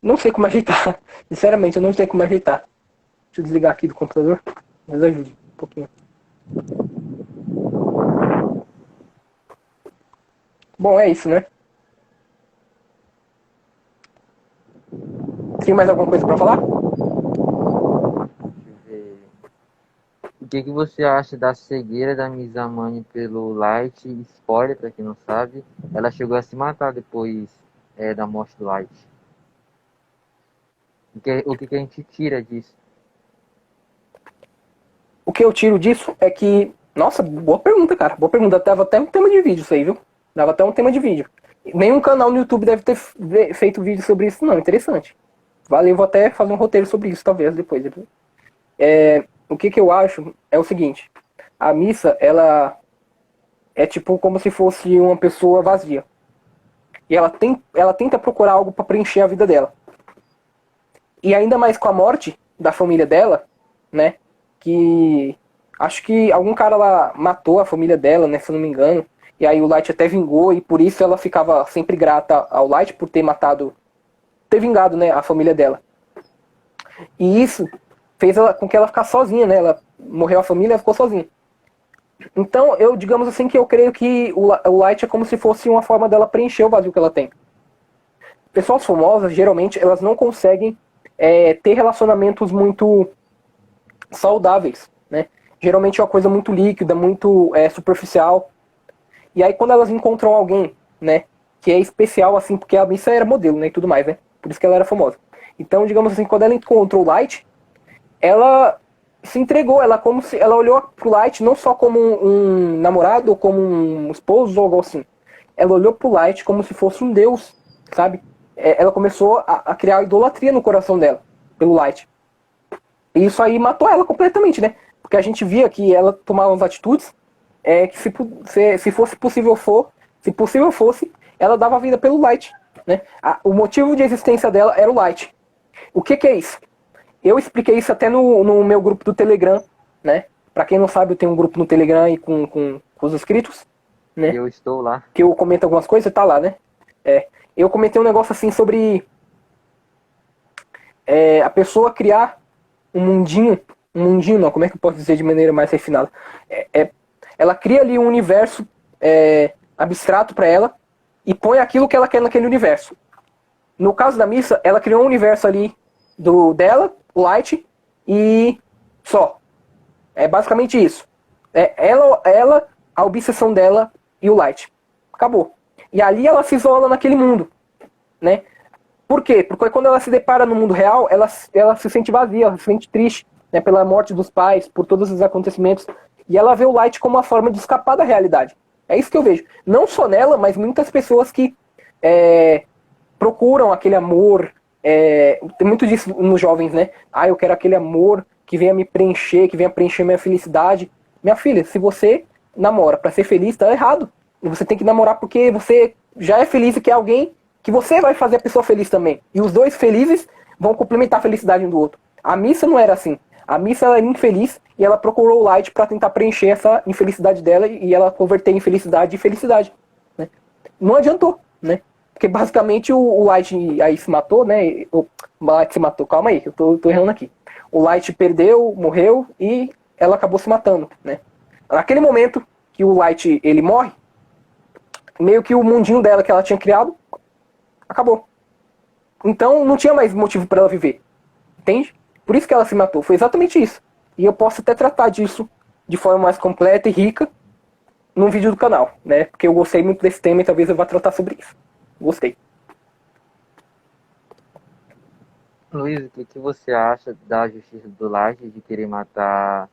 Não sei como ajeitar. Sinceramente, eu não sei como ajeitar. Deixa eu desligar aqui do computador. Mas ajude um pouquinho. Bom, é isso, né? Tem mais alguma coisa pra falar? Deixa eu ver. O que você acha da cegueira da Mizamani pelo Light? Spoiler, pra quem não sabe. Ela chegou a se matar depois da morte do Light. O que a gente tira disso? O que eu tiro disso é que... Nossa, boa pergunta, cara. Boa pergunta. Dava até um tema de vídeo isso aí, viu? Dava até um tema de vídeo. Nenhum canal no YouTube deve ter feito vídeo sobre isso, não. Interessante. Valeu, vou até fazer um roteiro sobre isso, talvez, depois. O que eu acho é o seguinte. A missa, ela é tipo como se fosse uma pessoa vazia. E ela tenta procurar algo para preencher a vida dela. E ainda mais com a morte da família dela, né? Que acho que algum cara lá matou a família dela, né? Se eu não me engano. E aí o Light até vingou e por isso ela ficava sempre grata ao Light por ter matado, ter vingado, né, a família dela. E isso fez ela com que ela ficasse sozinha, né? Ela morreu a família, ela ficou sozinha. Então, eu, digamos assim, que eu creio que o Light é como se fosse uma forma dela preencher o vazio que ela tem. Pessoas famosas, geralmente, elas não conseguem ter relacionamentos muito saudáveis, né? Geralmente é uma coisa muito líquida, muito superficial. E aí, quando elas encontram alguém, né, que é especial, assim, porque a Missa era modelo, né, e tudo mais, né? Por isso que ela era famosa. Então, digamos assim, quando ela encontrou o Light, ela se entregou, ela como se ela olhou pro Light não só como um namorado ou como um esposo ou algo assim. Ela olhou pro Light como se fosse um deus, sabe? Ela começou a criar idolatria no coração dela pelo Light. E isso aí matou ela completamente, né? Porque a gente via que ela tomava umas atitudes que se fosse possível se possível fosse, ela dava a vida pelo Light, né? O motivo de existência dela era o Light. O que é isso? Eu expliquei isso até no meu grupo do Telegram, né? Pra quem não sabe, eu tenho um grupo no Telegram aí com os inscritos, né? Eu estou lá. Que eu comento algumas coisas, tá lá, né? Eu comentei um negócio assim sobre a pessoa criar um mundinho não, como é que eu posso dizer de maneira mais refinada? Ela cria ali um universo abstrato para ela e põe aquilo que ela quer naquele universo. No caso da Missa, ela criou um universo ali dela, o Light, e só. É basicamente isso. Ela, a obsessão dela e o Light. Acabou. E ali ela se isola naquele mundo, né? Por quê? Porque quando ela se depara no mundo real, ela se sente vazia, ela se sente triste, né, pela morte dos pais, por todos os acontecimentos. E ela vê o Light como uma forma de escapar da realidade. É isso que eu vejo. Não só nela, mas muitas pessoas que procuram aquele amor. Tem muito disso nos jovens, né? Eu quero aquele amor que venha me preencher, que venha preencher minha felicidade. Minha filha, se você namora pra ser feliz, tá errado. E você tem que namorar porque você já é feliz e quer alguém que você vai fazer a pessoa feliz também. E os dois felizes vão complementar a felicidade um do outro. A Missa não era assim. A Missa era infeliz e ela procurou o Light pra tentar preencher essa infelicidade dela e ela converter infelicidade em felicidade, né? Não adiantou, né? Porque basicamente o Light aí se matou, né? O Light se matou, calma aí, eu tô errando aqui. O Light perdeu, morreu e ela acabou se matando, né? Naquele momento que o Light ele morre, meio que o mundinho dela que ela tinha criado acabou. Então não tinha mais motivo para ela viver. Entende? Por isso que ela se matou. Foi exatamente isso. E eu posso até tratar disso de forma mais completa e rica num vídeo do canal, né? Porque eu gostei muito desse tema e talvez eu vá tratar sobre isso. Gostei. Luiz, o que você acha da justiça do Light de querer matar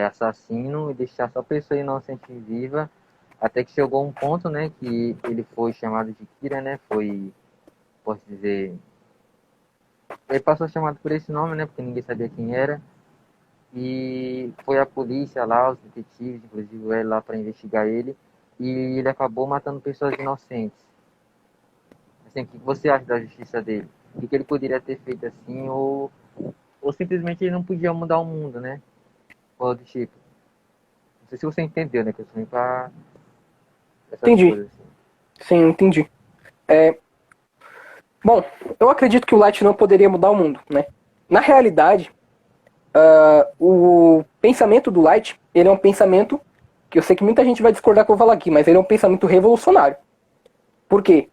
assassino e deixar só pessoa inocente viva? Até que chegou um ponto, né, que ele foi chamado de Kira, né? Posso dizer, ele passou chamado por esse nome, né? Porque ninguém sabia quem era. E foi a polícia lá, os detetives, inclusive ele lá para investigar ele. E ele acabou matando pessoas inocentes. Assim, o que você acha da justiça dele? O que ele poderia ter feito assim? Ou simplesmente ele não podia mudar o mundo, né? Ou do tipo. Não sei se você entendeu, né? Que eu sou pra essas Entendi. coisas. Assim. Sim, entendi. Bom, eu acredito que o Light não poderia mudar o mundo, né? Na realidade, o pensamento do Light, ele é um pensamento que eu sei que muita gente vai discordar com eu falar aqui, mas ele é um pensamento revolucionário. Por quê?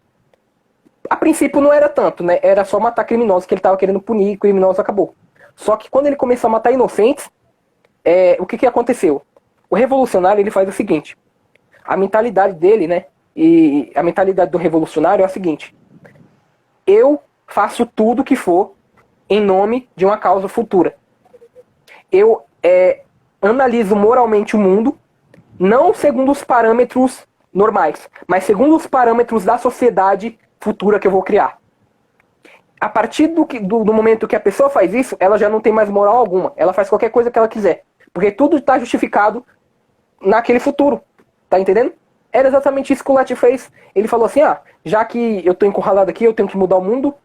A princípio não era tanto, né? Era só matar criminosos que ele estava querendo punir e criminosos acabou. Só que quando ele começou a matar inocentes, o que aconteceu? O revolucionário ele faz o seguinte: a mentalidade dele, né? E a mentalidade do revolucionário é a seguinte: eu faço tudo que for em nome de uma causa futura. Eu analiso moralmente o mundo, não segundo os parâmetros normais, mas segundo os parâmetros da sociedade futura que eu vou criar. A partir do momento que a pessoa faz isso, ela já não tem mais moral alguma. Ela faz qualquer coisa que ela quiser. Porque tudo está justificado naquele futuro. Tá entendendo? Era exatamente isso que o Light fez. Ele falou assim, já que eu tô encurralado aqui, eu tenho que mudar o mundo,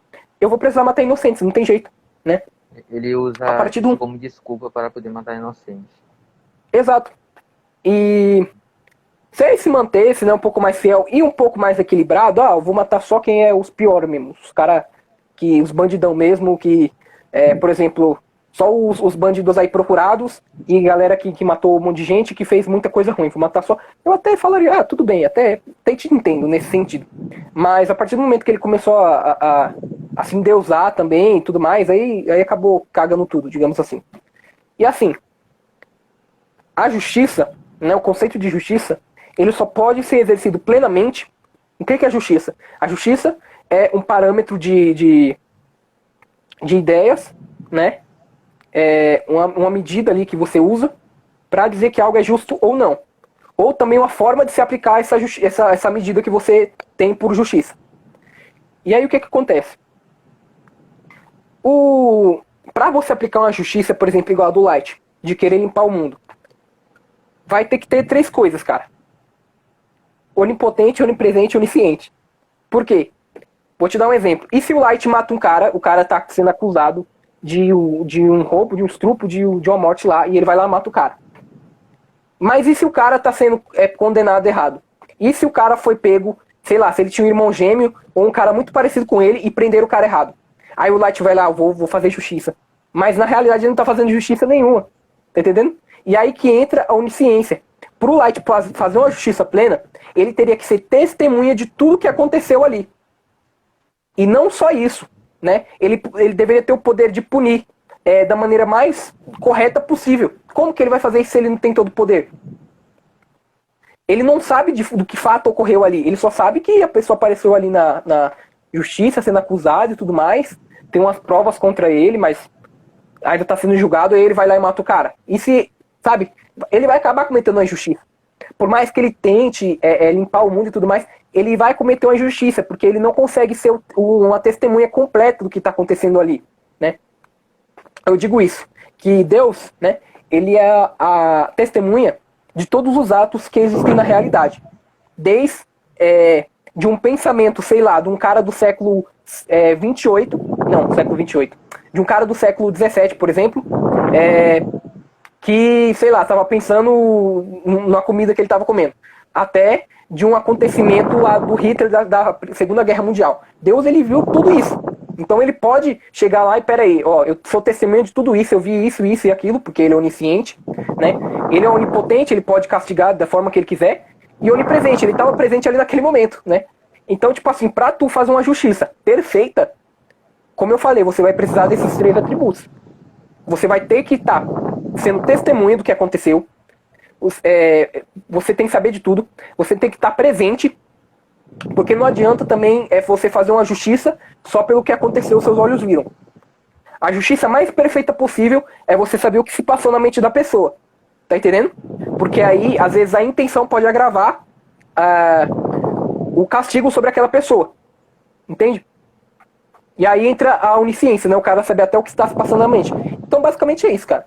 eu vou precisar matar inocentes, não tem jeito, né? Ele usa isso como desculpa para poder matar inocentes. Exato. E se ele se mantesse, né, um pouco mais fiel e um pouco mais equilibrado, eu vou matar só quem é os piores mesmo. Os caras, os bandidão mesmo, que, por exemplo, só os bandidos aí procurados e galera que matou um monte de gente, que fez muita coisa ruim. Vou matar só. Eu até falaria, tudo bem, até te entendo nesse sentido. Mas a partir do momento que ele começou a se endeusar também e tudo mais, aí acabou cagando tudo, digamos assim. E assim, a justiça, né, o conceito de justiça, ele só pode ser exercido plenamente. O que é a justiça? A justiça é um parâmetro de ideias, né? uma medida ali que você usa para dizer que algo é justo ou não. Ou também uma forma de se aplicar essa medida que você tem por justiça. E aí o que acontece? Para você aplicar uma justiça, por exemplo, igual a do Light, de querer limpar o mundo, vai ter que ter 3 coisas, cara. Onipotente, onipresente e onisciente. Por quê? Vou te dar um exemplo. E se o Light mata um cara, o cara tá sendo acusado de um roubo, de um estupro, de uma morte lá, e ele vai lá e mata o cara. Mas e se o cara tá sendo condenado errado? E se o cara foi pego, sei lá, se ele tinha um irmão gêmeo ou um cara muito parecido com ele e prenderam o cara errado? Aí o Light vai lá, vou fazer justiça. Mas na realidade ele não tá fazendo justiça nenhuma. Tá entendendo? E aí que entra a onisciência. Pro Light fazer uma justiça plena, ele teria que ser testemunha de tudo que aconteceu ali. E não só isso, né? Ele deveria ter o poder de punir da maneira mais correta possível. Como que ele vai fazer isso se ele não tem todo o poder? Ele não sabe do que fato ocorreu ali. Ele só sabe que a pessoa apareceu ali na justiça, sendo acusada e tudo mais. Tem umas provas contra ele, mas ainda está sendo julgado, aí ele vai lá e mata o cara. E se, sabe, ele vai acabar cometendo uma injustiça. Por mais que ele tente limpar o mundo e tudo mais, ele vai cometer uma injustiça, porque ele não consegue ser uma testemunha completa do que está acontecendo ali, né? Eu digo isso, que Deus, né, ele é a testemunha de todos os atos que existem na realidade. Desde de um pensamento, sei lá, de um cara do século 28, não, século 28, de um cara do século 17, por exemplo, que, sei lá, estava pensando na comida que ele estava comendo, até de um acontecimento lá do Hitler da Segunda Guerra Mundial. Deus, ele viu tudo isso. Então ele pode chegar lá e, peraí, ó, eu sou testemunha de tudo isso, eu vi isso, isso e aquilo, porque ele é onisciente, né? Ele é onipotente, ele pode castigar da forma que ele quiser, e onipresente, ele estava presente ali naquele momento, né? Então, tipo assim, pra tu fazer uma justiça perfeita, como eu falei, você vai precisar desses 3 atributos. Você vai ter que estar sendo testemunha do que aconteceu, você tem que saber de tudo, você tem que estar presente, porque não adianta também você fazer uma justiça só pelo que aconteceu, seus olhos viram. A justiça mais perfeita possível é você saber o que se passou na mente da pessoa. Tá entendendo? Porque aí, às vezes, a intenção pode agravar o castigo sobre aquela pessoa. Entende? E aí entra a onisciência, né? O cara saber até o que está se passando na mente. Então, basicamente é isso, cara.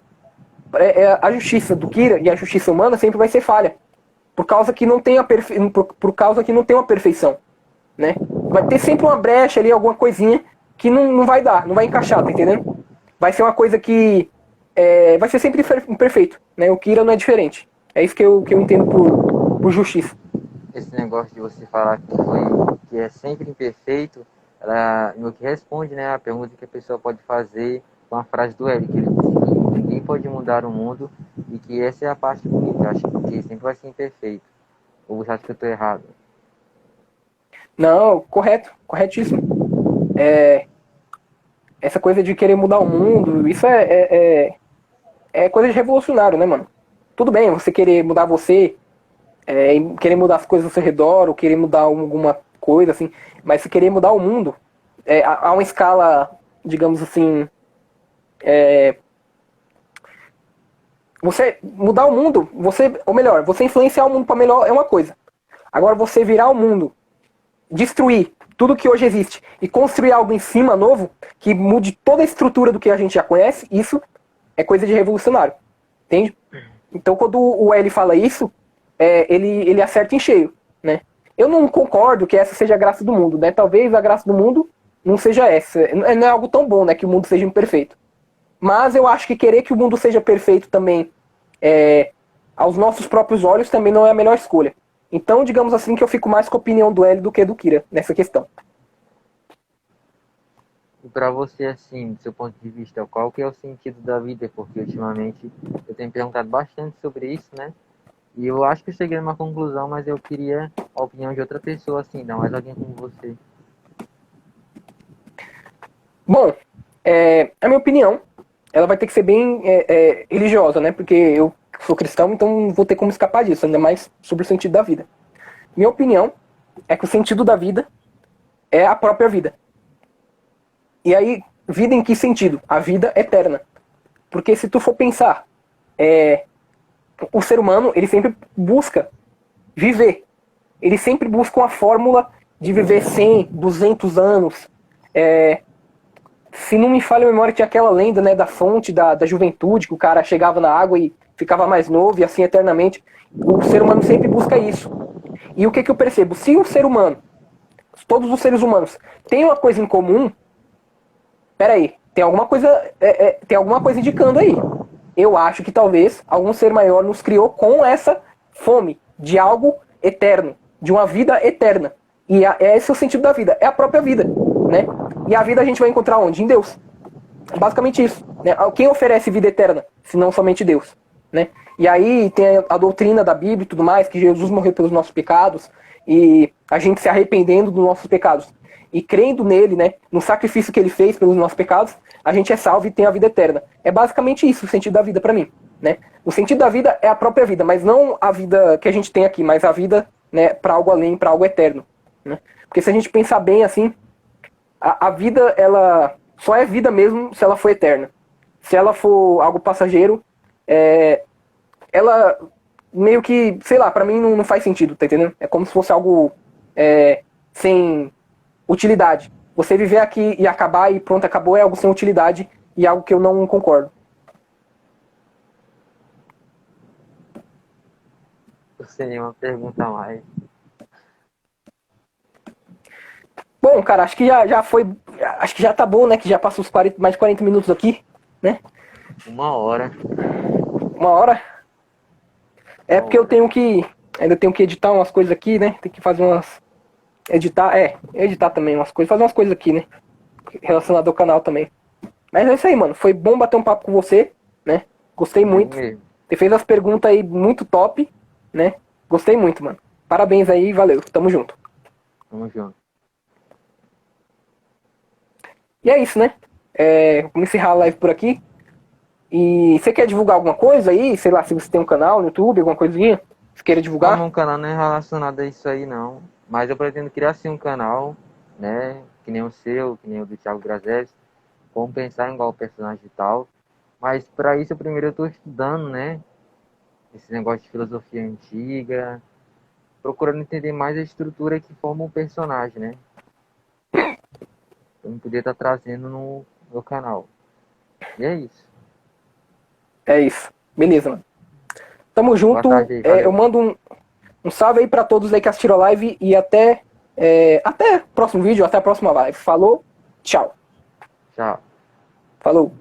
A justiça do Kira e a justiça humana sempre vai ser falha. Por causa que não tem por causa que não tem uma perfeição, né? Vai ter sempre uma brecha ali, alguma coisinha que não vai dar, não vai encaixar, tá entendendo? Vai ser uma coisa que vai ser sempre imperfeito, né? O Kira não é diferente. É isso que eu entendo por justiça. Esse negócio de você falar que é sempre imperfeito, no que responde, né, a pergunta que a pessoa pode fazer com a frase do Eric, que ninguém pode mudar o mundo e que essa é a parte bonita. Eu acho que sempre vai ser imperfeito. Ou você acha que eu estou errado? Não, correto, corretíssimo. Essa coisa de querer mudar o mundo, isso é coisa de revolucionário, né, mano? Tudo bem, você querer mudar você, querer mudar as coisas ao seu redor, ou querer mudar alguma coisa, assim, mas se querer mudar o mundo, a uma escala, digamos assim, você mudar o mundo, ou melhor, você influenciar o mundo para melhor é uma coisa. Agora você virar o mundo, destruir tudo que hoje existe e construir algo em cima novo, que mude toda a estrutura do que a gente já conhece, isso é coisa de revolucionário. Entende? Então quando o L fala isso, ele acerta em cheio, né? Eu não concordo que essa seja a graça do mundo, né? Talvez a graça do mundo não seja essa. Não é algo tão bom, né? Que o mundo seja imperfeito. Mas eu acho que querer que o mundo seja perfeito também, aos nossos próprios olhos, também não é a melhor escolha. Então, digamos assim, que eu fico mais com a opinião do L do que do Kira nessa questão. E para você, assim, do seu ponto de vista, qual que é o sentido da vida? Porque ultimamente eu tenho perguntado bastante sobre isso, né? E eu acho que eu cheguei a uma conclusão, mas eu queria a opinião de outra pessoa, assim, não mais alguém como você. Bom, a minha opinião, ela vai ter que ser bem religiosa, né? Porque eu sou cristão, então não vou ter como escapar disso, ainda mais sobre o sentido da vida. Minha opinião é que o sentido da vida é a própria vida. E aí, vida em que sentido? A vida eterna. Porque se tu for pensar, o ser humano, ele sempre busca viver. Ele sempre busca uma fórmula de viver 100, 200 anos. Se não me falha a memória, tinha aquela lenda, né, da fonte da juventude, que o cara chegava na água e ficava mais novo e assim eternamente. O ser humano sempre busca isso. E o que eu percebo? Se o ser humano, todos os seres humanos, têm uma coisa em comum, peraí, tem alguma coisa indicando aí. Eu acho que talvez algum ser maior nos criou com essa fome de algo eterno, de uma vida eterna. E esse é o sentido da vida, é a própria vida, né? E a vida a gente vai encontrar onde? Em Deus. Basicamente isso, né? Quem oferece vida eterna, se não somente Deus, né? E aí tem a doutrina da Bíblia e tudo mais, que Jesus morreu pelos nossos pecados, e a gente se arrependendo dos nossos pecados e crendo nele, né, no sacrifício que ele fez pelos nossos pecados, a gente é salvo e tem a vida eterna. É basicamente isso o sentido da vida para mim, né? O sentido da vida é a própria vida, mas não a vida que a gente tem aqui, mas a vida, né, para algo além, para algo eterno, né? Porque se a gente pensar bem assim, a vida, ela só é vida mesmo se ela for eterna. Se ela for algo passageiro, ela meio que, sei lá, pra mim não faz sentido, tá entendendo? É como se fosse algo sem utilidade. Você viver aqui e acabar e pronto, acabou, é algo sem utilidade e algo que eu não concordo. Seria uma pergunta a mais. Bom, cara, acho que já foi. Acho que já tá bom, né? Que já passou mais de 40 minutos aqui, né? 1 hora. 1 hora. É porque eu tenho que. Ainda tenho que editar umas coisas aqui, né? Tem que fazer umas. Editar também umas coisas. Fazer umas coisas aqui, né? Relacionado ao canal também. Mas é isso aí, mano. Foi bom bater um papo com você, né? Gostei muito. Você fez as perguntas aí muito top, né? Gostei muito, mano. Parabéns aí, valeu. Tamo junto. Tamo junto. E é isso, né? Vamos encerrar a live por aqui. E você quer divulgar alguma coisa aí? Sei lá, se você tem um canal no YouTube, alguma coisinha? Você queira divulgar? Não, meu canal não é relacionado a isso aí, não. Mas eu pretendo criar sim um canal, né? Que nem o seu, que nem o do Thiago Grazes. Vamos pensar em igual personagem e tal. Mas para isso, primeiro eu tô estudando, né? Esse negócio de filosofia antiga. Procurando entender mais a estrutura que forma um personagem, né? Pra eu poder estar trazendo no meu canal. E é isso. É isso. Beleza, mano. Tamo junto. Boa tarde aí, Eu mando um salve aí pra todos aí que assistiram a live e até o próximo vídeo, até a próxima live. Falou, tchau. Tchau. Falou.